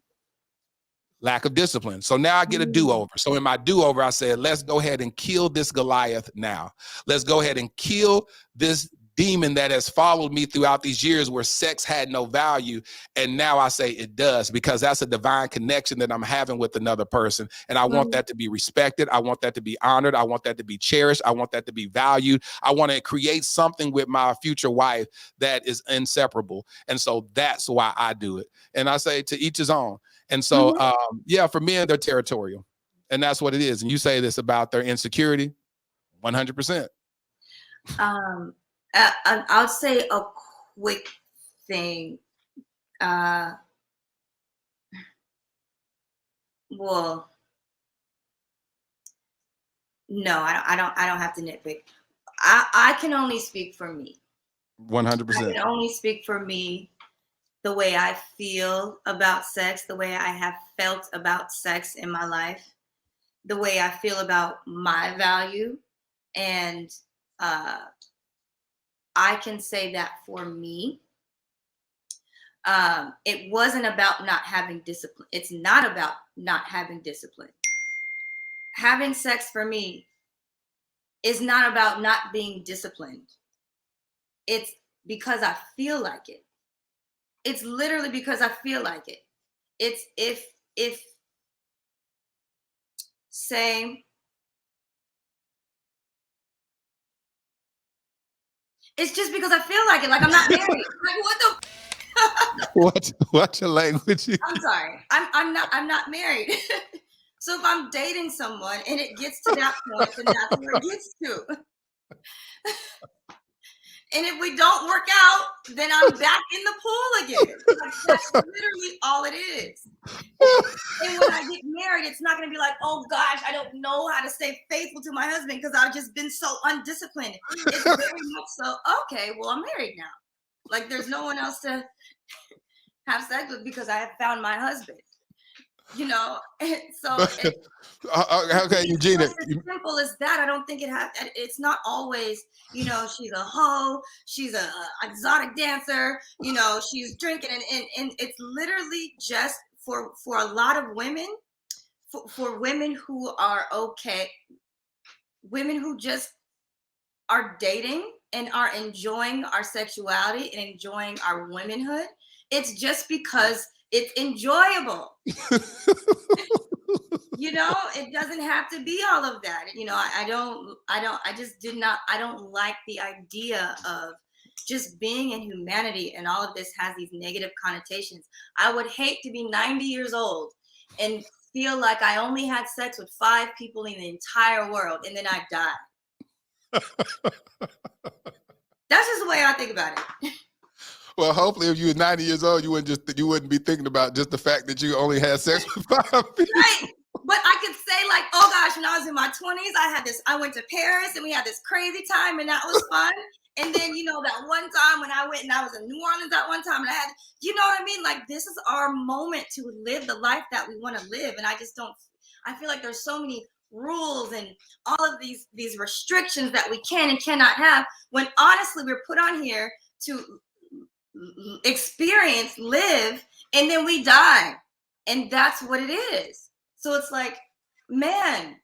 lack of discipline. So now I get a do-over. So in my do-over, I said, let's go ahead and kill this Goliath now. Let's go ahead and kill this demon that has followed me throughout these years where sex had no value. And now I say it does, because that's a divine connection that I'm having with another person. And I want that to be respected. I want that to be honored. I want that to be cherished. I want that to be valued. I want to create something with my future wife that is inseparable. And so that's why I do it. And I say to each his own. And so, for men, they're territorial. And that's what it is. And you say this about their insecurity, 100%. I'll say a quick thing. Well, no, I don't have to nitpick. I can only speak for me. 100%. I can only speak for me, the way I feel about sex, the way I have felt about sex in my life, the way I feel about my value. And I can say that for me, it wasn't about not having discipline. It's not about not having discipline. Having sex for me is not about not being disciplined. It's because I feel like it. It's literally because I feel like it. It's if say It's just because I feel like it. Like, I'm not married. Like, what the? Watch your language. I'm sorry. I'm not married. So if I'm dating someone and it gets to that point, then that's where it gets to. And if we don't work out, then I'm back in the pool again. Like, that's literally all it is. And when I get married, it's not going to be like, oh gosh, I don't know how to stay faithful to my husband because I've just been so undisciplined. It's very much so, okay, well, I'm married now. Like, there's no one else to have sex with because I have found my husband. You know, so okay, Eugena. As simple as that. I don't think it's not always, you know, she's a hoe, she's a exotic dancer, you know, she's drinking, and it's literally just for a lot of women, for women who are okay, women who just are dating and are enjoying our sexuality and enjoying our womanhood. It's just because it's enjoyable. You know, it doesn't have to be all of that. You know, I don't like the idea of just being in humanity, and all of this has these negative connotations. I would hate to be 90 years old and feel like I only had sex with 5 people in the entire world and then I die. That's just the way I think about it. Well, hopefully, if you were 90 years old, you wouldn't be thinking about just the fact that you only had sex with 5 people. Right. But I could say, like, oh gosh, when I was in my 20s, I went to Paris and we had this crazy time and that was fun. And then, you know, that one time when I went and I was in New Orleans that one time and I had, you know what I mean? Like, this is our moment to live the life that we want to live. And I feel like there's so many rules and all of these restrictions that we can and cannot have, when honestly we're put on here to experience, live, and then we die. And that's what it is. So it's like, man,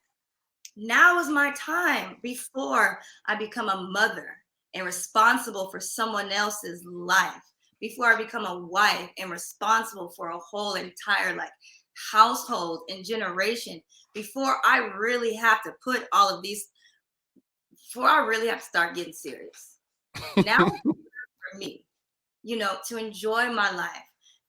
now is my time before I become a mother and responsible for someone else's life, before I become a wife and responsible for a whole entire like household and generation, before I really have to put all of these, before I really have to start getting serious. Now for me, you know, to enjoy my life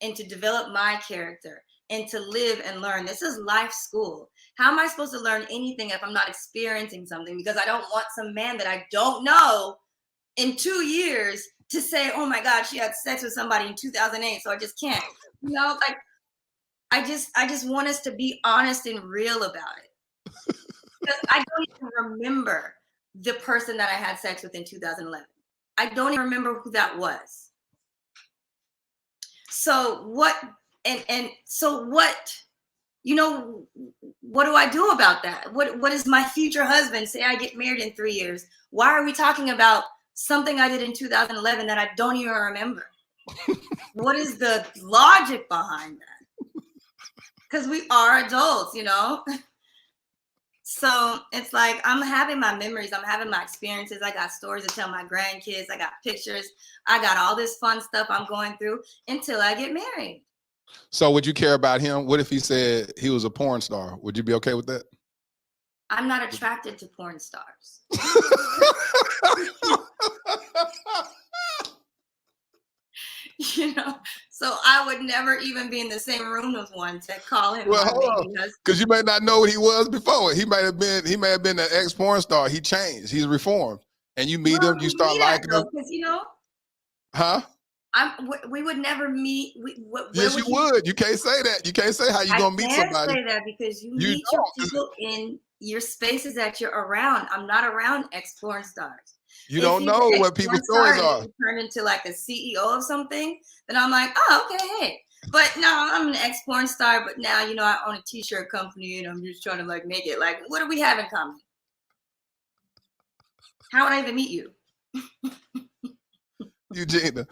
and to develop my character and to live and learn. This is life school. How am I supposed to learn anything if I'm not experiencing something? Because I don't want some man that I don't know in 2 years to say, oh my God, she had sex with somebody in 2008, so I just can't. You know, like, I just want us to be honest and real about it. Because I don't even remember the person that I had sex with in 2011. I don't even remember who that was. So what, you know, what do I do about that? What does my future husband say I get married in 3 years? Why are we talking about something I did in 2011 that I don't even remember? What is the logic behind that? Because we are adults, you know? So it's like, I'm having my memories. I'm having my experiences. I got stories to tell my grandkids. I got pictures. I got all this fun stuff I'm going through until I get married. So would you care about him? What if he said he was a porn star? Would you be okay with that? I'm not attracted to porn stars. You know, so I would never even be in the same room with one to call him. Well, hold on, because you may not know what he was before. He may have been an ex porn star. He changed. He's reformed, and you meet him. You start liking him. Because you know, huh? We would never meet. Yes, you would. You can't say that. You can't say how you gonna meet somebody. I can't say that because you meet your people in your spaces that you're around. I'm not around ex porn stars. You don't know what people's stories are. Turn into like a CEO of something, then I'm like, oh, okay, hey. But no, I'm an ex-porn star, but now, you know, I own a t-shirt company and I'm just trying to like make it. Like, what do we have in common? How would I even meet you? Eugena,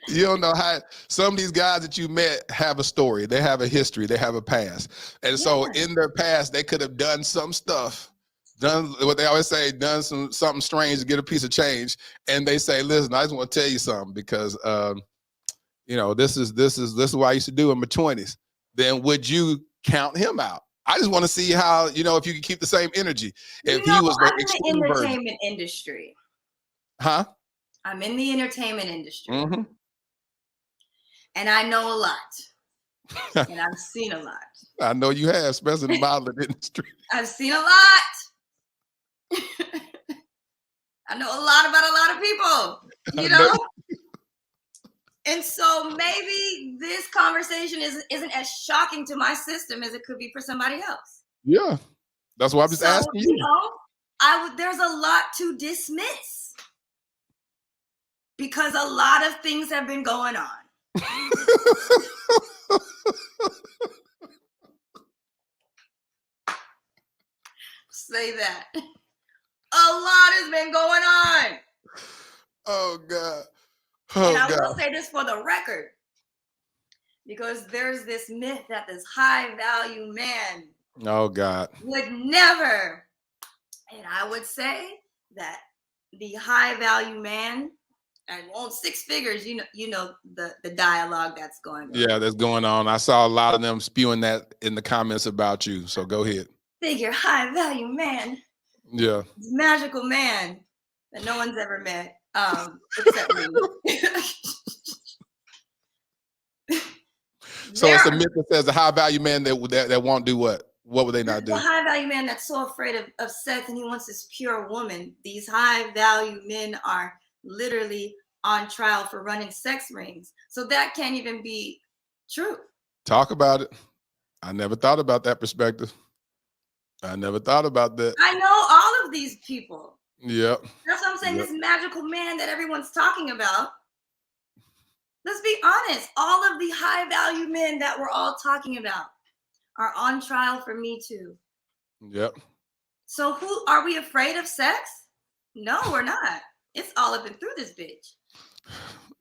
you don't know how some of these guys that you met have a story. They have a history. They have a past. And so in their past, they could have done some stuff. Done what they always say, done something strange to get a piece of change, and they say, "Listen, I just want to tell you something because, you know, this is what I used to do in my 20s." Then would you count him out? I just want to see how, you know, if you can keep the same energy. If he was the extreme version. Entertainment industry, huh? I'm in the entertainment industry. Mm-hmm. And I know a lot. And I've seen a lot. I know you have, especially in the modeling industry. I've seen a lot. I know a lot about a lot of people, you know? And so maybe this conversation isn't as shocking to my system as it could be for somebody else. Yeah. That's why I'm just asking you. You know, there's a lot to dismiss because a lot of things have been going on. Say that. A lot has been going on. Oh, God. Oh, and I God. will say this for the record, because there's this myth that this high value man would never. And I would say that the high value man and on 6 figures, you know the dialogue that's going on. Yeah, that's going on. I saw a lot of them spewing that in the comments about you. So go ahead. Figure high value man. Yeah. This magical man that no one's ever met. Except me. So it's a myth that says a high value man that won't do what? What would they not do? A high value man that's so afraid of sex and he wants this pure woman. These high value men are literally on trial for running sex rings. So that can't even be true. Talk about it. I never thought about that perspective. I never thought about that. I know all of these people. Yep. That's what I'm saying. Yep. This magical man that everyone's talking about. Let's be honest. All of the high value men that we're all talking about are on trial for Me Too. Yep. So who are we afraid of sex? No, we're not. It's all up and through this bitch.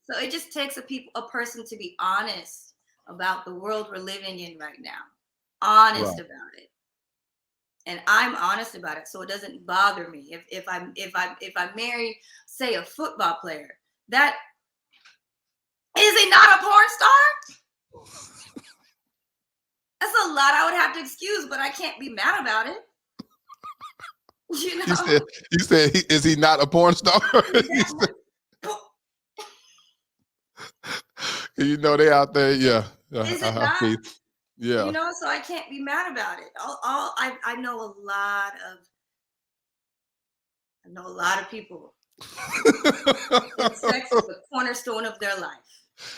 So it just takes a person to be honest about the world we're living in right now. Honest about it. And I'm honest about it, so it doesn't bother me. If I marry, say, a football player, that is he not a porn star? That's a lot I would have to excuse, but I can't be mad about it. You know? You said is he not a porn star? You know they out there, yeah. Is it not? Yeah. You know, so I can't be mad about it. I know a lot of people. Sex is the cornerstone of their life.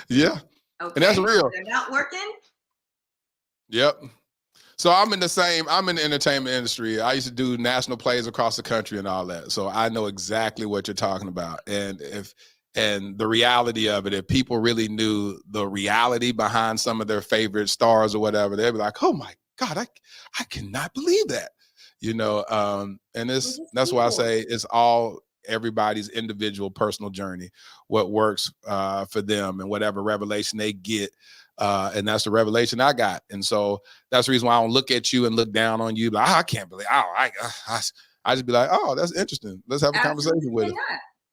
Yeah. Okay. And that's real. They're not working. Yep. So I'm in the entertainment industry. I used to do national plays across the country and all that. So I know exactly what you're talking about. And the reality of it, if people really knew the reality behind some of their favorite stars or whatever, they'd be like, oh my God, I cannot believe that. You know, and that's why I say it's all everybody's individual personal journey, what works for them and whatever revelation they get. And that's the revelation I got. And so that's the reason why I don't look at you and look down on you. Like, I can't believe, I just be like, oh, that's interesting. Let's have a conversation with it.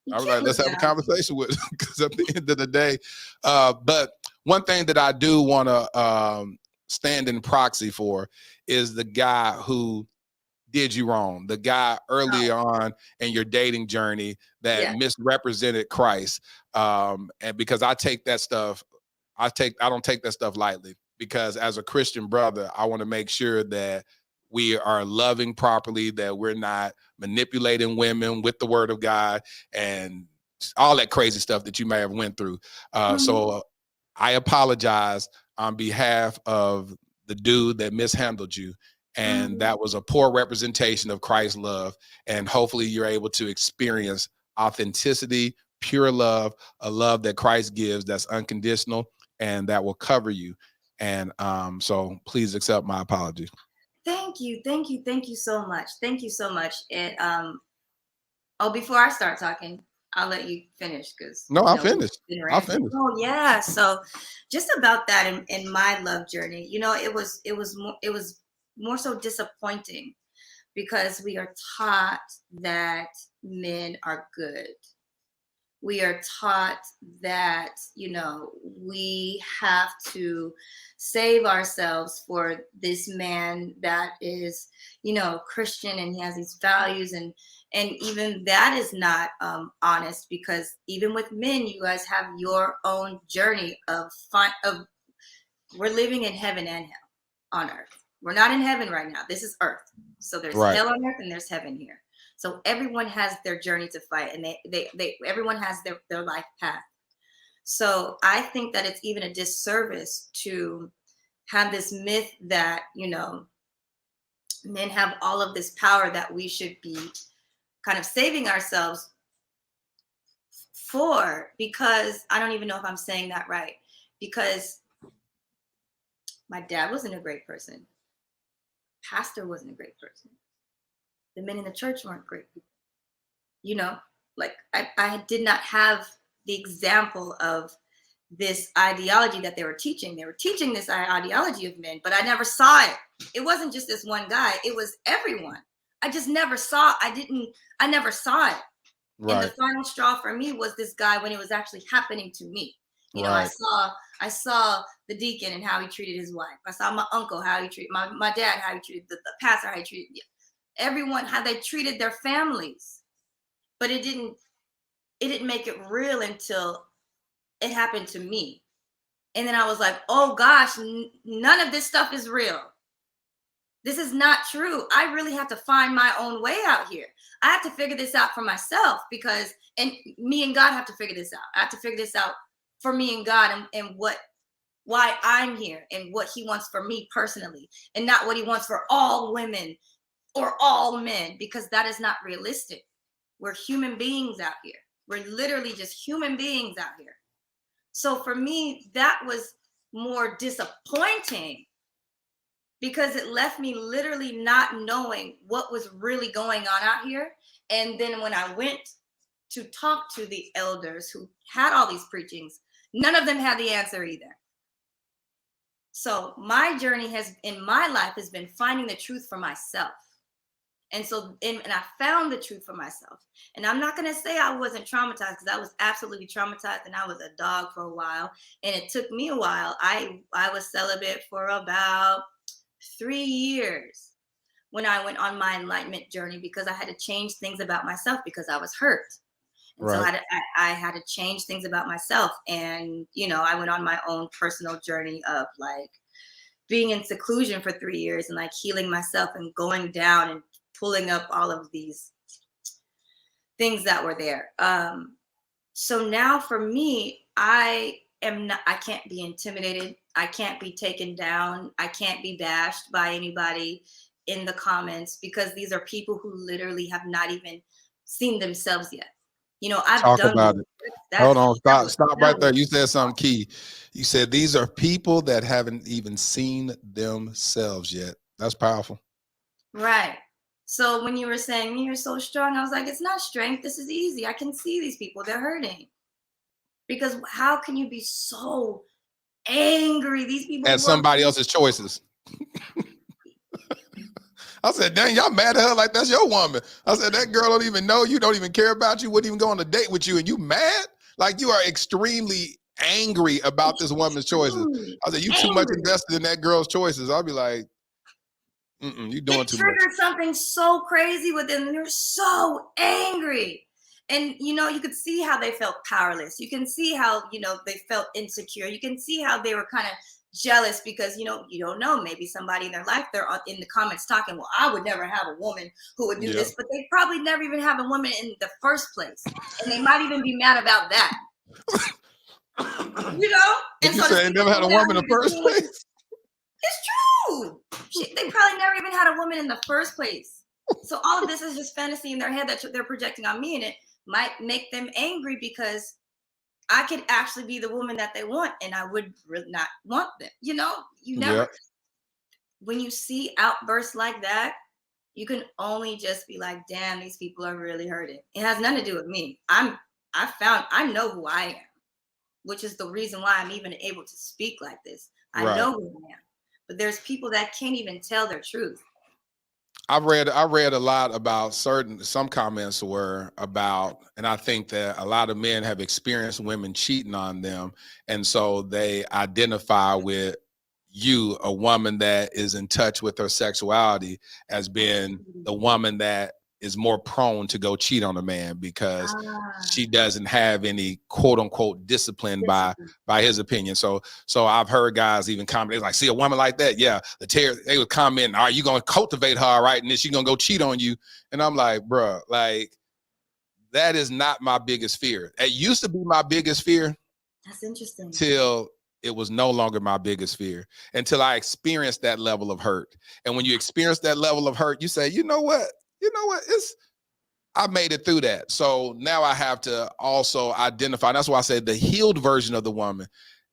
I was like, let's have a conversation with it, because at the end of the day, but one thing that I do want to stand in proxy for is the guy who did you wrong, the guy early on in your dating journey that misrepresented Christ. And because I take that stuff, I don't take that stuff lightly, because as a Christian brother, I want to make sure that we are loving properly, that we're not manipulating women with the word of God and all that crazy stuff that you may have went through. So I apologize on behalf of the dude that mishandled you. And that was a poor representation of Christ's love. And hopefully you're able to experience authenticity, pure love, a love that Christ gives that's unconditional and that will cover you. And so please accept my apology. Thank you so much. Thank you so much. And before I start talking, I'll let you finish, because I'm finished. I'll finish. Oh yeah. So just about that in my love journey, you know, it was more so disappointing, because we are taught that men are good. We are taught that, you know, we have to save ourselves for this man that is, you know, Christian and he has these values, and And even that is not honest, because even with men, you guys have your own journey of we're living in heaven and hell on earth. We're not in heaven right now. This is earth. So there's hell on earth and there's heaven here. So everyone has their journey to fight, and everyone has their life path. So I think that it's even a disservice to have this myth that, men have all of this power that we should be kind of saving ourselves for, because I don't even know if I'm saying that right, because my dad wasn't a great person. Pastor wasn't a great person. The men in the church weren't great people. I did not have the example of this ideology that they were teaching. They were teaching this ideology of men, but I never saw it. It wasn't just this one guy. It was everyone. I just never saw. I never saw it. Right. And the final straw for me was this guy when it was actually happening to me. I saw the deacon and how he treated his wife. I saw my uncle, how he treated my dad, how he treated the pastor, how he treated everyone, how they treated their families. But it didn't make it real until it happened to me. And then I was like, oh gosh, none of this stuff is real. This is not true. I really have to find my own way out here. I have to figure this out for myself, and me and God have to figure this out. I have to figure this out for me and God, and why I'm here and what he wants for me personally, and not what he wants for all women or all men, because that is not realistic. We're human beings out here. We're literally just human beings out here. So for me, that was more disappointing, because it left me literally not knowing what was really going on out here. And then when I went to talk to the elders who had all these preachings, none of them had the answer either. So my journey in my life has been finding the truth for myself. And I found the truth for myself. And I'm not going to say I wasn't traumatized, because I was absolutely traumatized, and I was a dog for a while. And it took me a while. I was celibate for about 3 years when I went on my enlightenment journey, because I had to change things about myself because I was hurt. And so I had to change things about myself. And, I went on my own personal journey of being in seclusion for 3 years and healing myself and going down and pulling up all of these things that were there. So now for me, I can't be intimidated. I can't be taken down. I can't be bashed by anybody in the comments, because these are people who literally have not even seen themselves yet. I've Talk done about it. Hold on, stop right there. You said something key. You said these are people that haven't even seen themselves yet. That's powerful. Right. So when you were saying you're so strong, I was like, it's not strength. This is easy. I can see these people. They're hurting. Because how can you be so angry? These people at somebody else's choices. I said, dang, y'all mad at her like that's your woman. I said, that girl don't even know you, don't even care about you, wouldn't even go on a date with you, and you mad? Like, you are extremely angry about this woman's choices. I said, you too much invested in that girl's choices. I'll be like, you doing too much. It triggered something so crazy with them. They're so angry. And, you could see how they felt powerless. You can see how, they felt insecure. You can see how they were kind of jealous because, you don't know, maybe somebody in their life, they're in the comments talking, well, I would never have a woman who would do this, but they probably never even have a woman in the first place. And they might even be mad about that. And you so say they never had a woman in the first place? It's true. They probably never even had a woman in the first place. So all of this is just fantasy in their head that they're projecting on me, and it might make them angry because I could actually be the woman that they want, and I would really not want them. You never, when you see outbursts like that, you can only just be like, damn, these people are really hurting. It has nothing to do with me. I know who I am, which is the reason why I'm even able to speak like this. I know who I am, but there's people that can't even tell their truth. I read a lot about some comments were about, and I think that a lot of men have experienced women cheating on them. And so they identify with you, a woman that is in touch with her sexuality, as being the woman that is more prone to go cheat on a man because she doesn't have any quote unquote discipline by his opinion. So I've heard guys even comment like, see a woman like that, yeah, they would comment, are you gonna cultivate her, right? And then she's gonna go cheat on you. And I'm like, bruh, like that is not my biggest fear. It used to be my biggest fear. That's interesting. Till it was no longer my biggest fear, until I experienced that level of hurt. And when you experience that level of hurt, you say, you know what, I made it through that. So now I have to also identify. That's why I said the healed version of the woman.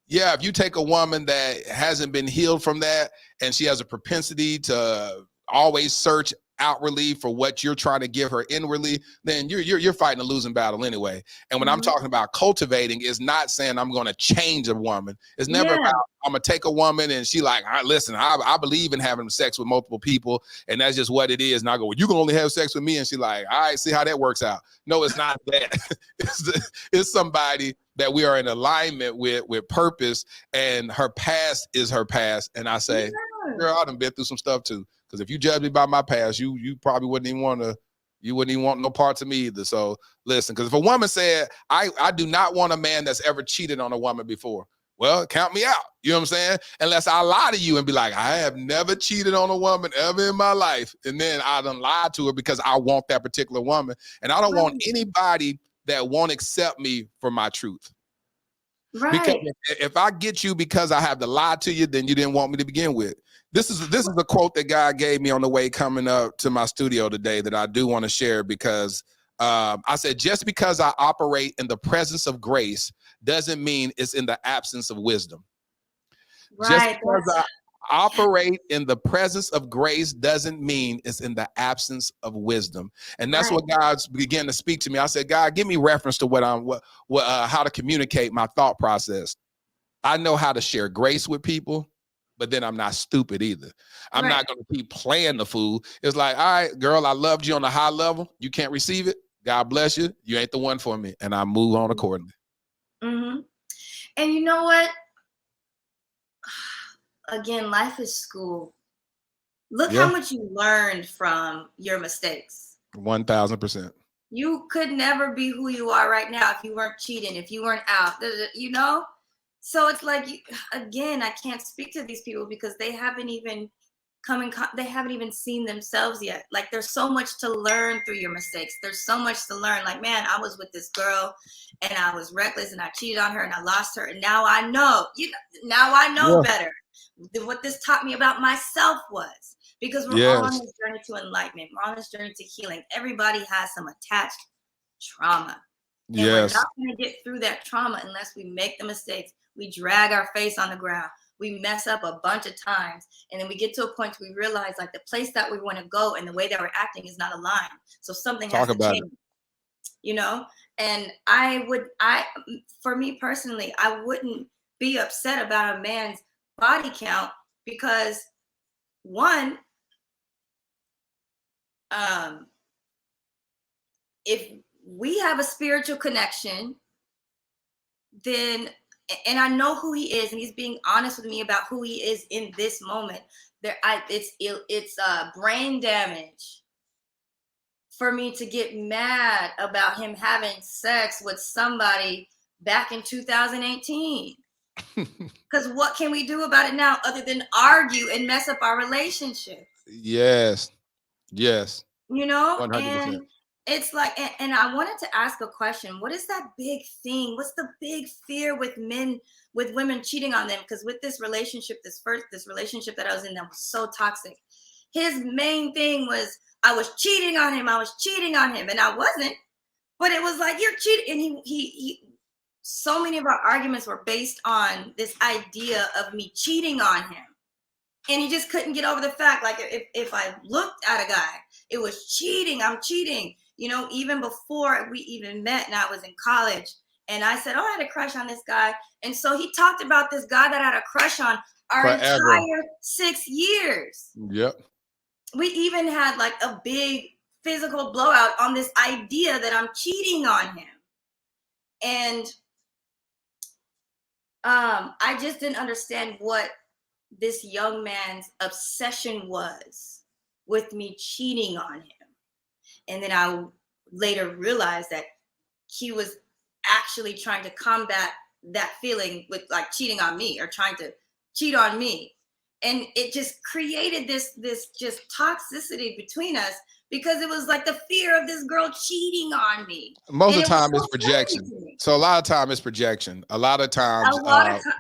Yeah, if you take a woman that hasn't been healed from that and she has a propensity to always search outwardly for what you're trying to give her inwardly, then you're fighting a losing battle anyway. And when I'm talking about cultivating, it's not saying I'm going to change a woman. It's never about I'm gonna take a woman and she like, listen, I believe in having sex with multiple people and that's just what it is. And I go, well, you can only have sex with me. And she like, all right, see how that works out. No, it's not that. It's somebody that we are in alignment with purpose, and her past is her past. And I say, girl, I done been through some stuff too. Because if you judge me by my past, you probably wouldn't even want no parts of me either. So listen, because if a woman said, I do not want a man that's ever cheated on a woman before, well, count me out. You know what I'm saying? Unless I lie to you and be like, I have never cheated on a woman ever in my life. And then I done lied to her because I want that particular woman. And I don't want anybody that won't accept me for my truth. Right. Because if I get you because I have to lie to you, then you didn't want me to begin with. This is a quote that God gave me on the way coming up to my studio today that I do want to share because I said, just because I operate in the presence of grace doesn't mean it's in the absence of wisdom. Right. Just because I operate in the presence of grace doesn't mean it's in the absence of wisdom. And that's what God's began to speak to me. I said, God, give me reference to how to communicate my thought process. I know how to share grace with people, but then I'm not stupid either. I'm not going to keep playing the fool. It's like, all right, girl, I loved you on a high level. You can't receive it. God bless you. You ain't the one for me. And I move on accordingly. Mm-hmm. And you know what? Again, life is school. Look how much you learned from your mistakes. 1,000%. You could never be who you are right now if you weren't cheating, if you weren't out, you know? So it's like, again, I can't speak to these people because they haven't even they haven't even seen themselves yet. Like there's so much to learn through your mistakes. There's so much to learn. Like, man, I was with this girl and I was reckless and I cheated on her and I lost her. And now I know, better. What this taught me about myself was because we're all on this journey to enlightenment. We're on this journey to healing. Everybody has some attached trauma. And we're not going to get through that trauma unless we make the mistakes. We drag our face on the ground. We mess up a bunch of times. And then we get to a point where we realize like the place that we want to go and the way that we're acting is not aligned. So something has to change, you know? And for me personally, I wouldn't be upset about a man's body count because one, if we have a spiritual connection, then, and I know who he is, and he's being honest with me about who he is in this moment. It's brain damage for me to get mad about him having sex with somebody back in 2018. Because what can we do about it now other than argue and mess up our relationship? Yes. You know, 100%. And it's like, and I wanted to ask a question. What is that big thing? What's the big fear with women cheating on them? Because with this relationship, this relationship that I was in that was so toxic, his main thing was I was cheating on him. And I wasn't, but it was like, you're cheating. And he so many of our arguments were based on this idea of me cheating on him. And he just couldn't get over the fact, like, if I looked at a guy, it was cheating. I'm cheating. You know, even before we even met and I was in college. And I said, I had a crush on this guy. And so he talked about this guy that I had a crush on our entire 6 years. Yep. We even had like a big physical blowout on this idea that I'm cheating on him. And I just didn't understand what this young man's obsession was with me cheating on him. And then I later realized that he was actually trying to combat that feeling with like cheating on me or trying to cheat on me. And it just created this just toxicity between us because it was like the fear of this girl cheating on me. Most And of the it was time it's so projection. funny to me. So a lot of time it's projection. A lot of times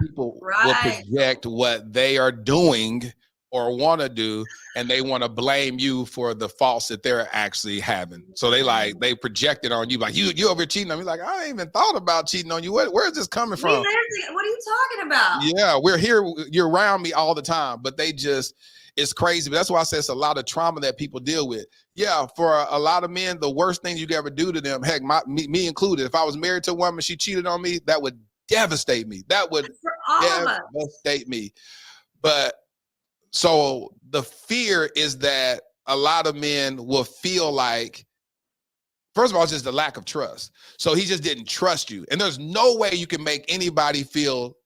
people will Right. project what they are doing or want to do, and they want to blame you for the faults that they're actually having. So they project it on you, like you over here cheating on me. Like, I ain't even thought about cheating on you. Where is this coming from? What are you talking about? Yeah, we're here. You're around me all the time, but it's crazy. But that's why I say it's a lot of trauma that people deal with. Yeah, for a lot of men, the worst thing you could ever do to them, heck, me included, if I was married to a woman, she cheated on me, that would devastate me. That would devastate me. But so the fear is that a lot of men will feel like, first of all, it's just the lack of trust. So he just didn't trust you. And there's no way you can make anybody feel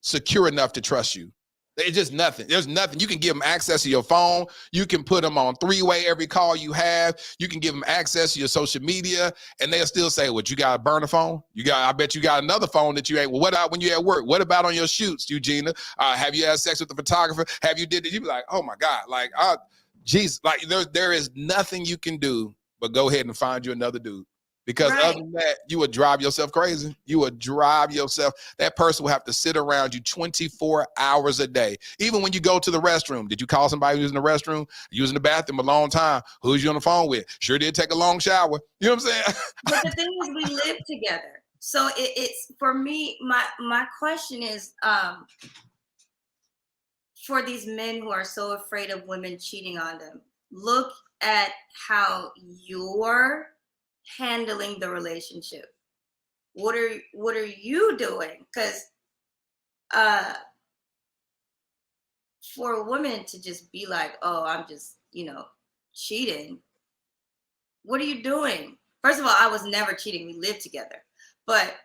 secure enough to trust you. It's just nothing. There's nothing. You can give them access to your phone. You can put them on three-way every call you have. You can give them access to your social media, and they'll still say, "What, you got a burner phone? I bet you got another phone that you ain't. Well, what about when you at work? What about on your shoots, Eugena? Have you had sex with the photographer? Have you did it?" You be like, "Oh my God, like, geez, like there is nothing you can do but go ahead and find you another dude." Because other than that, you would drive yourself crazy. You would drive yourself. That person will have to sit around you 24 hours a day. Even when you go to the restroom, did you call somebody using the restroom, using the bathroom a long time? Who's you on the phone with? Sure did take a long shower. You know what I'm saying? But the thing is, we live together. So it's for me, my question is, for these men who are so afraid of women cheating on them, look at how you're handling the relationship. What are you doing? Because for a woman to just be like, "Oh, I'm just cheating," what are you doing? First of all, I was never cheating. We lived together. But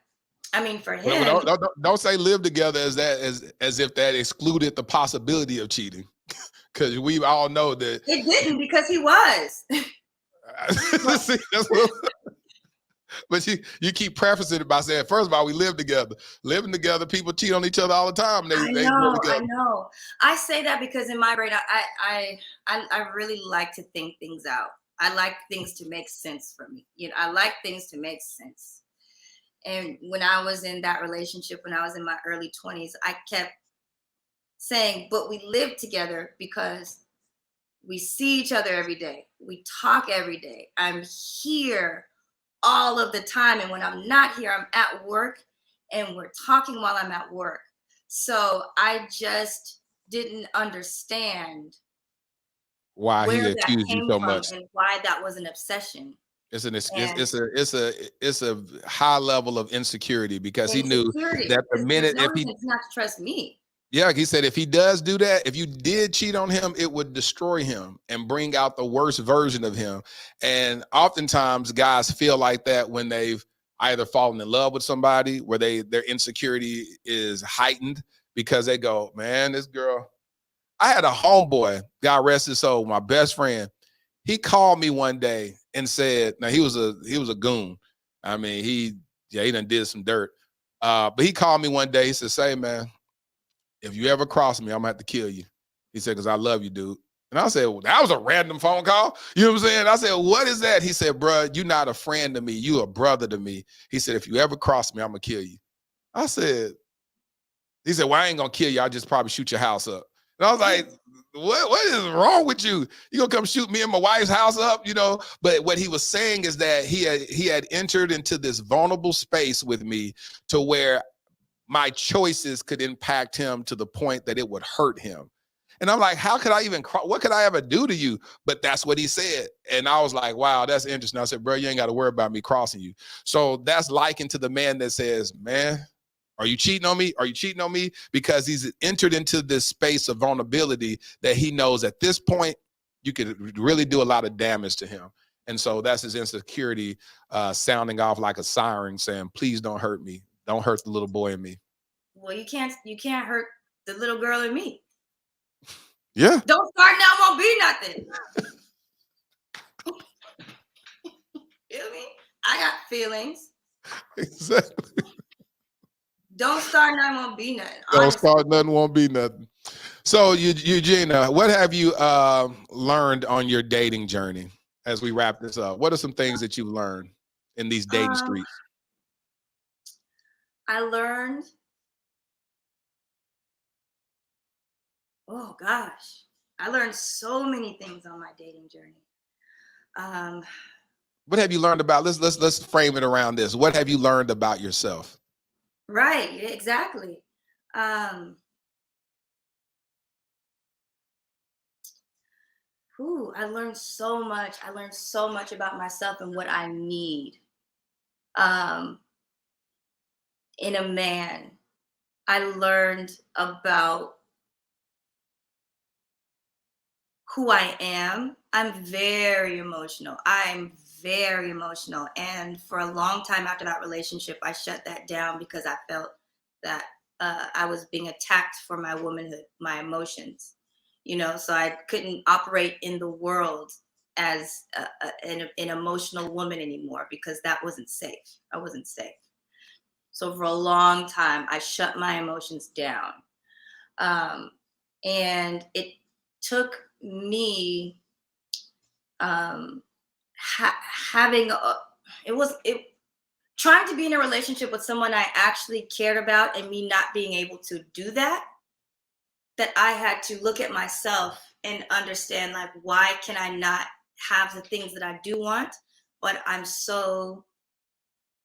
I mean, for him, don't say live together as if that excluded the possibility of cheating, because we all know that it didn't, because he was. See, but you keep prefacing it by saying, first of all, we live together. Living together, people cheat on each other all the time. I know. I say that because in my brain, I really like to think things out. I like things to make sense for me. I like things to make sense. And when I was in that relationship, when I was in my early 20s, I kept saying, but we live together because we see each other every day. We talk every day. I'm here all of the time. And when I'm not here, I'm at work and we're talking while I'm at work. So I just didn't understand why he accused you so much and why that was an obsession. It's a high level of insecurity, because he knew that the minute if he not to trust me. Yeah, he said if he does do that, if you did cheat on him, it would destroy him and bring out the worst version of him. And oftentimes guys feel like that when they've either fallen in love with somebody where their insecurity is heightened, because they go, man, this girl. I had a homeboy, God rest his soul, my best friend. He called me one day and said, now he was a goon. I mean, he done did some dirt. But he called me one day. He said, "Say, man, if you ever cross me, I'm gonna have to kill you." He said, "Because I love you, dude." And I said, well, that was a random phone call. You know what I'm saying? I said, "What is that?" He said, "Bro, you're not a friend to me. You a brother to me." He said, "If you ever cross me, I'm gonna kill you." He said, "Well, I ain't gonna kill you. I'll just probably shoot your house up." And I was like, what is wrong with you? You gonna come shoot me and my wife's house up, But what he was saying is that he had entered into this vulnerable space with me to where my choices could impact him to the point that it would hurt him. And I'm like, how could I even, what could I ever do to you? But that's what he said. And I was like, wow, that's interesting. I said, bro, you ain't got to worry about me crossing you. So that's likened to the man that says, man, are you cheating on me? Are you cheating on me? Because he's entered into this space of vulnerability that he knows at this point, you could really do a lot of damage to him. And so that's his insecurity sounding off like a siren saying, please don't hurt me. Don't hurt the little boy in me. Well, you can't hurt the little girl in me. Yeah. Don't start now, won't be nothing. Feel me? I got feelings. Exactly. Don't start, nothing won't be nothing. Don't Honestly. start, nothing won't be nothing. So, Eugenia, what have you learned on your dating journey as we wrap this up? What are some things that you've learned in these dating streets? I learned, oh gosh, I learned so many things on my dating journey. What have you learned about? Let's frame it around this. What have you learned about yourself? Right, exactly. I learned so much. I learned so much about myself and what I need in a man. I learned about who I am. I'm very emotional. And for a long time after that relationship, I shut that down because I felt that I was being attacked for my womanhood, my emotions. So I couldn't operate in the world as an emotional woman anymore because that wasn't safe. I wasn't safe. So for a long time, I shut my emotions down. And it took me trying to be in a relationship with someone I actually cared about and me not being able to do that I had to look at myself and understand, like, why can I not have the things that I do want, but I'm so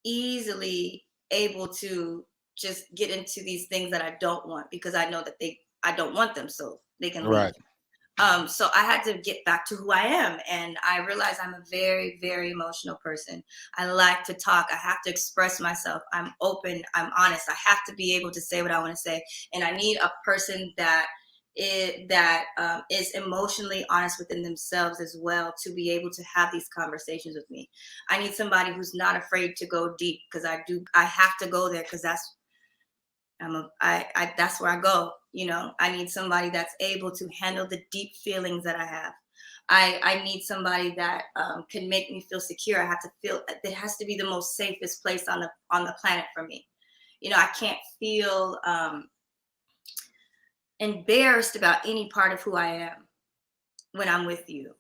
easily able to just get into these things that I don't want because I know that I don't want them, so they can leave. Right. So I had to get back to who I am. And I realized I'm a very, very emotional person. I like to talk. I have to express myself. I'm open. I'm honest. I have to be able to say what I want to say. And I need a person that is emotionally honest within themselves as well to be able to have these conversations with me. I need somebody who's not afraid to go deep because I have to go there because that's where I go. I need somebody that's able to handle the deep feelings that I have. I need somebody that can make me feel secure. I have to feel it has to be the most safest place on the planet for me. I can't feel embarrassed about any part of who I am when I'm with you.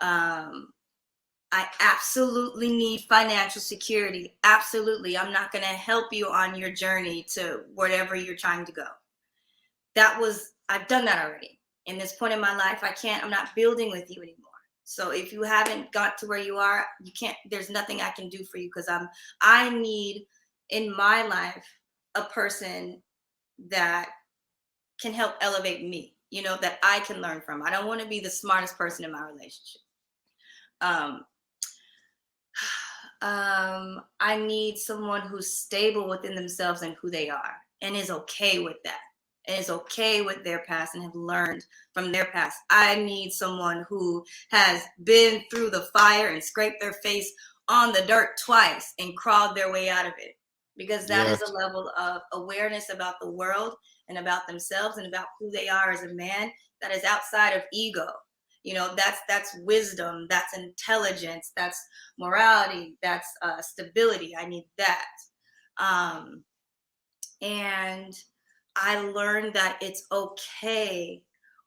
I absolutely need financial security. Absolutely. I'm not going to help you on your journey to wherever you're trying to go. I've done that already. In this point in my life, I'm not building with you anymore. So if you haven't got to where you are, there's nothing I can do for you because I need in my life a person that can help elevate me, that I can learn from. I don't want to be the smartest person in my relationship. I need someone who's stable within themselves and who they are and is okay with that and is okay with their past and have learned from their past. I need someone who has been through the fire and scraped their face on the dirt twice and crawled their way out of it, because that is a level of awareness about the world and about themselves and about who they are as a man that is outside of ego. That's wisdom, that's intelligence, that's morality, that's stability. I need that. And I learned that it's okay.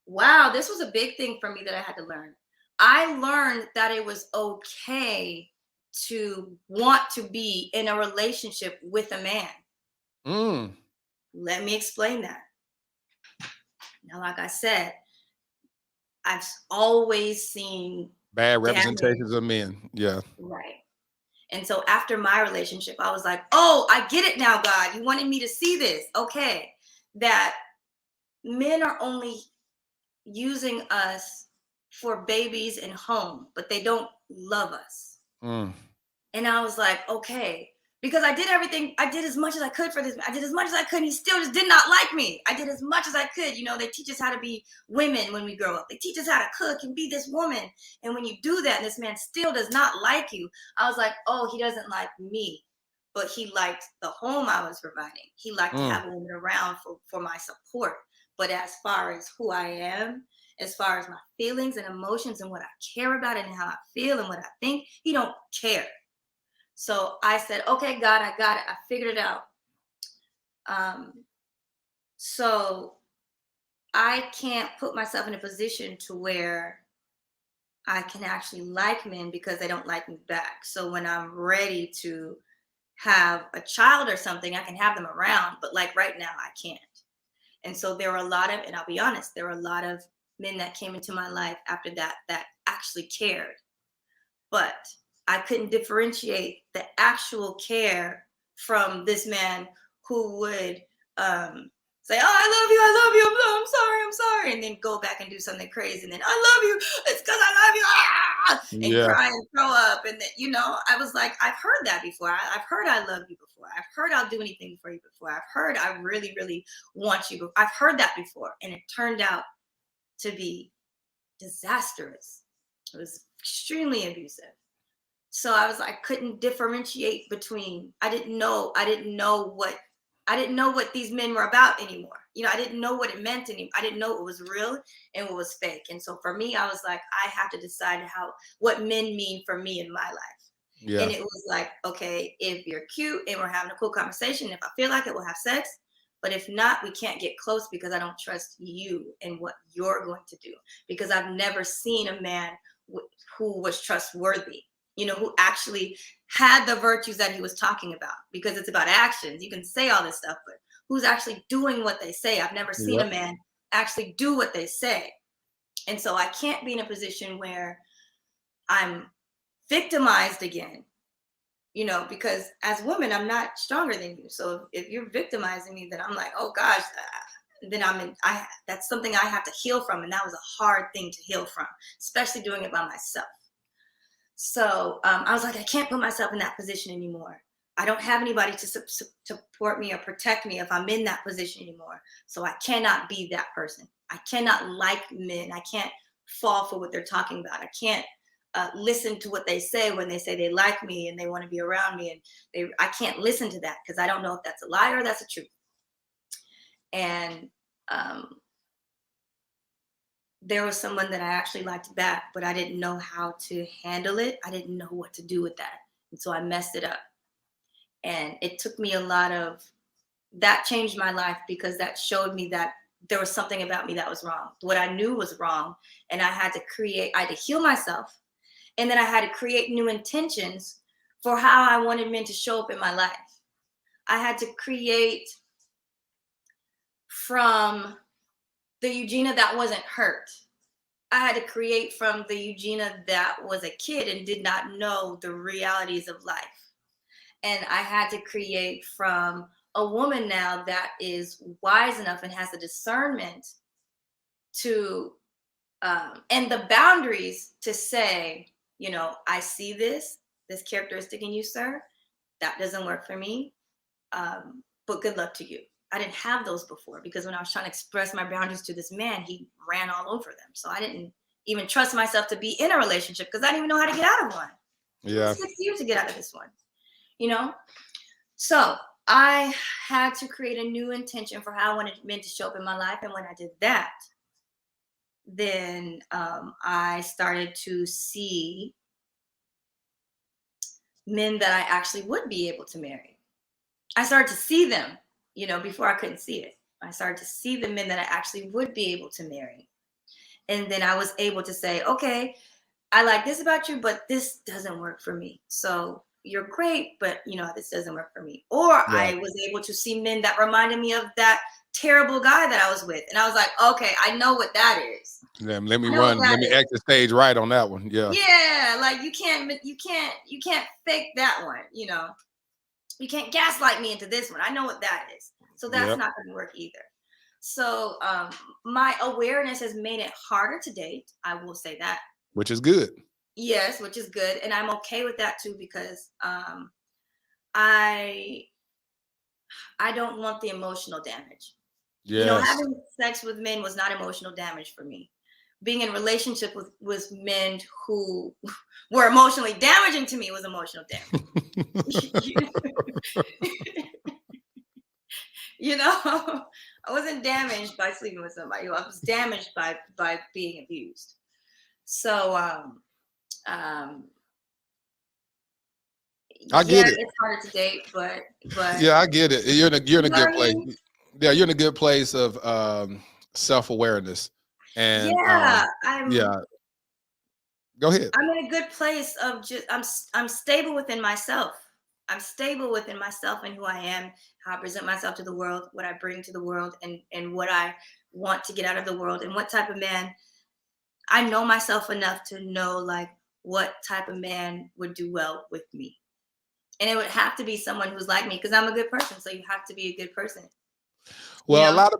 Wow, this was a big thing for me that I had to learn. I learned that it was okay to want to be in a relationship with a man. Let me explain that. Now, like I said, I've always seen bad representations of men. Yeah. Right. And so after my relationship, I was like, oh, I get it now, God. You wanted me to see this. Okay. That men are only using us for babies and home, but they don't love us. And I was like, okay. Because I did everything. I did as much as I could for this. I did as much as I could. And he still just did not like me. I did as much as I could. They teach us how to be women when we grow up. They teach us how to cook and be this woman. And when you do that, and this man still does not like you, I was like, oh, he doesn't like me. But he liked the home I was providing. He liked to have a woman around for my support. But as far as who I am, as far as my feelings and emotions and what I care about and how I feel and what I think, he don't care. So I said, okay, God, I got it. I figured it out. So I can't put myself in a position to where I can actually like men because they don't like me back. So when I'm ready to have a child or something, I can have them around, but like right now I can't. And so there were a lot of, and I'll be honest, there were a lot of men that came into my life after that actually cared. But I couldn't differentiate the actual care from this man who would say, "Oh, I'm sorry," and then go back and do something crazy, and then "I love you, it's because I love you," and cry and throw up, and then I was like, I've heard that before. I've heard I love you before. I've heard I'll do anything for you before. I've heard I really, really want you. I've heard that before, and it turned out to be disastrous. It was extremely abusive. So I was like, I couldn't differentiate between. I didn't know what these men were about anymore. I didn't know what it meant anymore. I didn't know what was real and what was fake. And so for me, I was like, I have to decide what men mean for me in my life. Yeah. And it was like, okay, if you're cute and we're having a cool conversation, if I feel like it, we'll have sex. But if not, we can't get close because I don't trust you and what you're going to do. Because I've never seen a man who was trustworthy, who actually had the virtues that he was talking about, because it's about actions. You can say all this stuff, but who's actually doing what they say? I've never seen a man actually do what they say. And so I can't be in a position where I'm victimized again, because as women, I'm not stronger than you. So if you're victimizing me, then I'm like, oh gosh, then that's something I have to heal from. And that was a hard thing to heal from, especially doing it by myself. So I was like, I can't put myself in that position anymore. I don't have anybody to support me or protect me if I'm in that position anymore. So I cannot be that person. I cannot like men. I can't fall for what they're talking about. I can't listen to what they say when they say they like me and they want to be around me. And I can't listen to that because I don't know if that's a lie or that's a truth. And there was someone that I actually liked back, but I didn't know how to handle it. I didn't know what to do with that. And so I messed it up. And it took me that changed my life, because that showed me that there was something about me that was wrong. What I knew was wrong. And I had to heal myself. And then I had to create new intentions for how I wanted men to show up in my life. I had to create from the Eugena that wasn't hurt. I had to create from the Eugena that was a kid and did not know the realities of life. And I had to create from a woman now that is wise enough and has the discernment to, and the boundaries to say, I see this characteristic in you, sir. That doesn't work for me. But good luck to you. I didn't have those before, because when I was trying to express my boundaries to this man, he ran all over them. So I didn't even trust myself to be in a relationship because I didn't even know how to get out of one. Yeah. It took 6 years to get out of this one, So I had to create a new intention for how I wanted men to show up in my life. And when I did that, then I started to see men that I actually would be able to marry. I started to see them. Before I couldn't see it. I started to see the men that I actually would be able to marry. And then I was able to say, okay, I like this about you, but this doesn't work for me. So you're great, but this doesn't work for me. Or I was able to see men that reminded me of that terrible guy that I was with. And I was like, okay, I know what that is. Yeah, let me act the stage right on that one. Yeah. Yeah, like you can't fake that one, You can't gaslight me into this one. I know what that is. So that's not going to work either. So my awareness has made it harder to date. I will say that. Which is good. Yes, which is good. And I'm okay with that too, because I don't want the emotional damage. Yes. Having sex with men was not emotional damage for me. Being in a relationship with men who were emotionally damaging to me was emotional damage. I wasn't damaged by sleeping with somebody. I was damaged by being abused. So I get it. It's harder to date, but yeah, I get it. You're in a good place. I mean? Yeah, you're in a good place of self-awareness. And yeah, go ahead. I'm in a good place of just I'm stable within myself. I'm stable within myself and who I am, how I present myself to the world, what I bring to the world, and what I want to get out of the world, and what type of man. I know myself enough to know like what type of man would do well with me. And it would have to be someone who's like me, because I'm a good person. So you have to be a good person. Well, a lot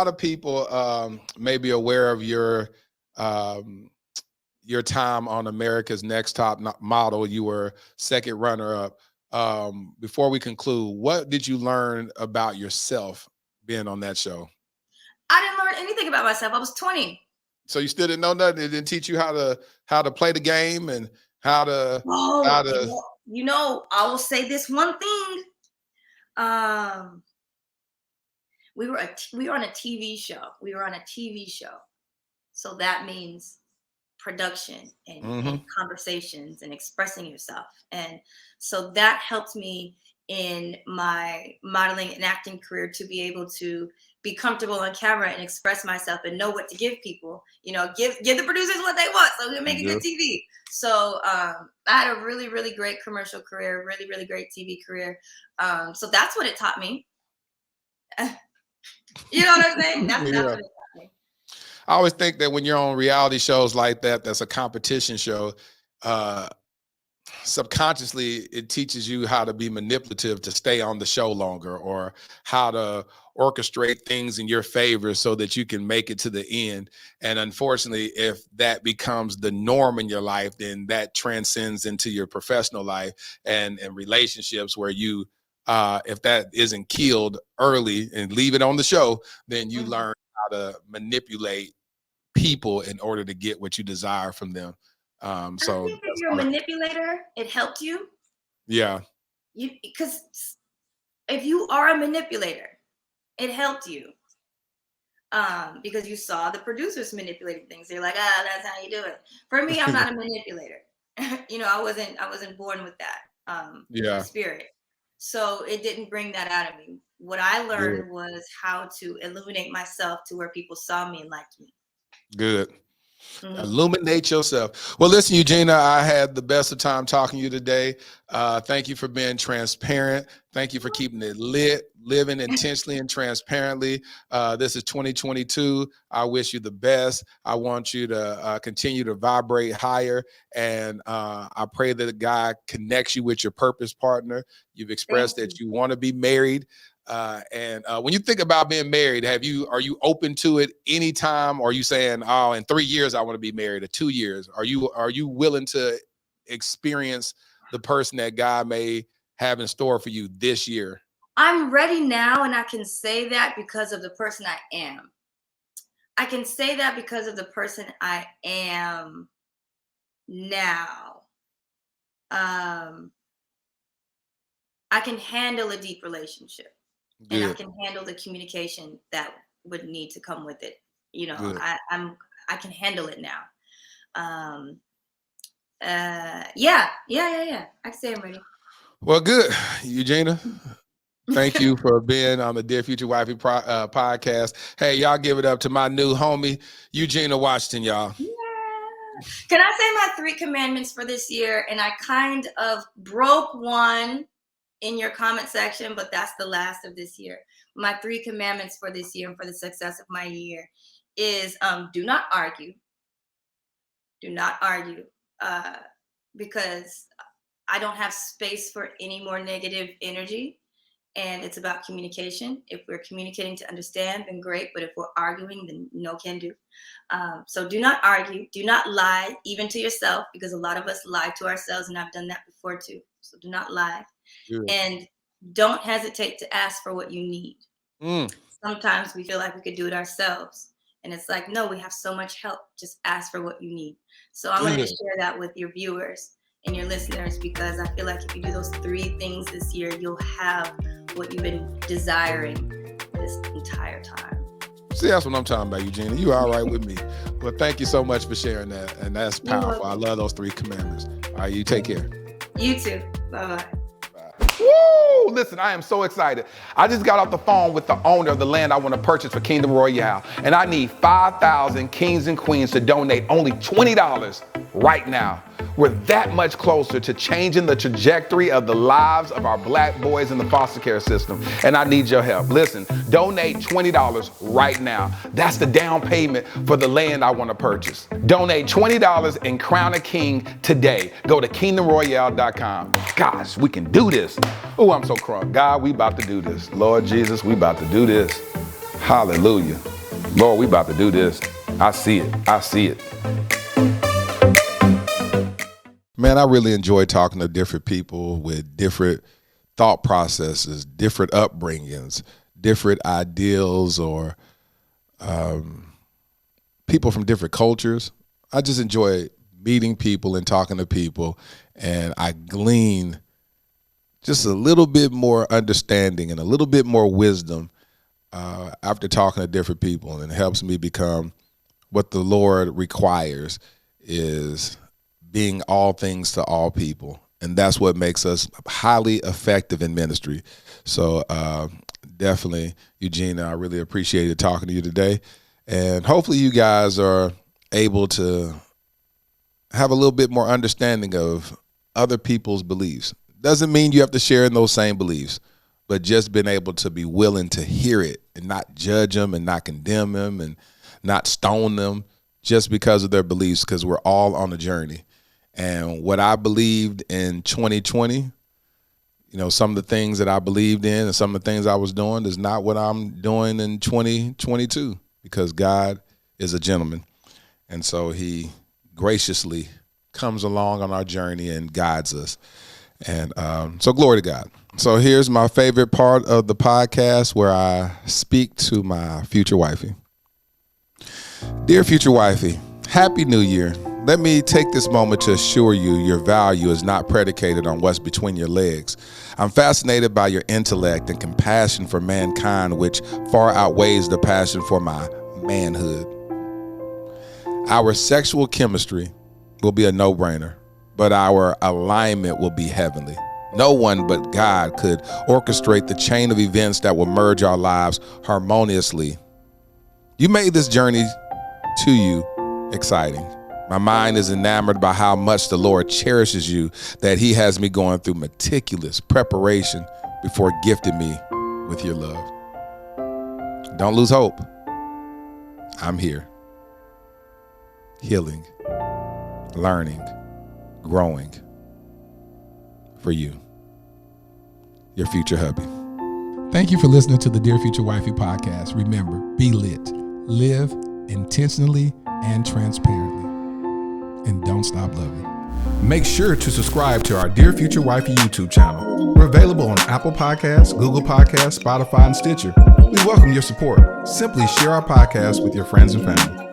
of people may be aware of your time on America's Next Top Model. You were second runner-up. Before we conclude, what did you learn about yourself being on that show? I didn't learn anything about myself. I was 20. So you still didn't know nothing? It didn't teach you how to play the game and how to. You know, I will say this one thing. We were on a TV show. We were on a TV show. So that means production and conversations and expressing yourself. And so that helped me in my modeling and acting career to be able to be comfortable on camera and express myself and know what to give people, you know, give the producers what they want so we can make a good TV. So I had a really, really great commercial career, really, really great TV career. So that's what it taught me. You know what I'm saying? That's what it taught me. I always think that when you're on reality shows like that, that's a competition show, subconsciously it teaches you how to be manipulative to stay on the show longer, or how to orchestrate things in your favor so that you can make it to the end. And unfortunately, if that becomes the norm in your life, then that transcends into your professional life and relationships, where you if that isn't killed early and leave it on the show, then you learn how to manipulate people in order to get what you desire from them. So I think if you're a manipulator, it helped you. Yeah. Because if you are a manipulator, it helped you. Because you saw the producers manipulating things. They're like, that's how you do it. For me, I'm not a manipulator. You know, I wasn't born with that spirit. So it didn't bring that out of me. What I learned was how to illuminate myself to where people saw me and liked me. Good. Illuminate yourself. Well, listen, Eugena, I had the best of time talking to you today. Thank you for being transparent. Thank you for keeping it lit, living intentionally and transparently. This is 2022. I wish you the best. I want you to continue to vibrate higher. And I pray that God connects you with your purpose partner. You've expressed that you want to be married. And when you think about being married, are you open to it anytime? Or are you saying, oh, in 3 years, I want to be married, or 2 years? Are you willing to experience the person that God may have in store for you this year? I'm ready now, and I can say that because of the person I am. I can say that because of the person I am now. I can handle a deep relationship. Good. And I can handle the communication that would need to come with it. You know, I can handle it now. Yeah. I can say I'm ready. Well, good, Eugena. Thank you for being on the Dear Future Wifey podcast. Hey, y'all give it up to my new homie, Eugena Washington, y'all. Yeah. Can I say my 3 commandments for this year? And I kind of broke one in your comment section, but that's the last of this year. My 3 commandments for this year and for the success of my year is do not argue. Do not argue, because I don't have space for any more negative energy. And it's about communication. If we're communicating to understand, then great. But if we're arguing, then no can do. So do not argue. Do not lie, even to yourself, because a lot of us lie to ourselves, and I've done that before too. So do not lie. And don't hesitate to ask for what you need. Sometimes we feel like we could do it ourselves. And it's like, no, we have so much help. Just ask for what you need. So I wanted to share that with your viewers and your listeners, because I feel like if you do those 3 things this year, you'll have what you've been desiring this entire time. See, that's what I'm talking about, Eugena. You all right with me. Well, thank you so much for sharing that. And that's powerful. I love those 3 commandments. All right, you take care. You too. Bye-bye. listen, I am so excited. I just got off the phone with the owner of the land I want to purchase for Kingdom Royale, and I need 5,000 kings and queens to donate only $20 right now. We're that much closer to changing the trajectory of the lives of our black boys in the foster care system, and I need your help. Listen, donate $20 right now. That's the down payment for the land I want to purchase. Donate $20 and crown a king today. Go to kingdomroyale.com. Gosh, we can do this. Oh, I'm so crunk. God, we about to do this. Lord Jesus, we about to do this. Hallelujah. Lord, we about to do this. I see it. I see it. Man, I really enjoy talking to different people with different thought processes, different upbringings, different ideals, or people from different cultures. I just enjoy meeting people and talking to people, and I glean just a little bit more understanding and a little bit more wisdom after talking to different people, and it helps me become what the Lord requires is being all things to all people. And that's what makes us highly effective in ministry. So definitely, Eugena, I really appreciated talking to you today. And hopefully you guys are able to have a little bit more understanding of other people's beliefs. Doesn't mean you have to share in those same beliefs, but just being able to be willing to hear it and not judge them and not condemn them and not stone them just because of their beliefs, because we're all on a journey. And what I believed in 2020, you know, some of the things that I believed in and some of the things I was doing is not what I'm doing in 2022, because God is a gentleman. And so he graciously comes along on our journey and guides us. And so glory to God. So here's my favorite part of the podcast where I speak to my future wifey. Dear future wifey, Happy New Year. Let me take this moment to assure you your value is not predicated on what's between your legs. I'm fascinated by your intellect and compassion for mankind, which far outweighs the passion for my manhood. Our sexual chemistry will be a no-brainer, but our alignment will be heavenly. No one but God could orchestrate the chain of events that will merge our lives harmoniously. You made this journey to you exciting. My mind is enamored by how much the Lord cherishes you, that he has me going through meticulous preparation before gifting me with your love. Don't lose hope. I'm here. Healing, learning, growing for you, your future hubby. Thank you for listening to the Dear Future Wifey podcast. Remember, be lit, live intentionally and transparently, and don't stop loving. Make sure to subscribe to our Dear Future Wifey YouTube channel. We're available on Apple Podcasts, Google Podcasts, Spotify, and Stitcher. We welcome your support. Simply share our podcast with your friends and family.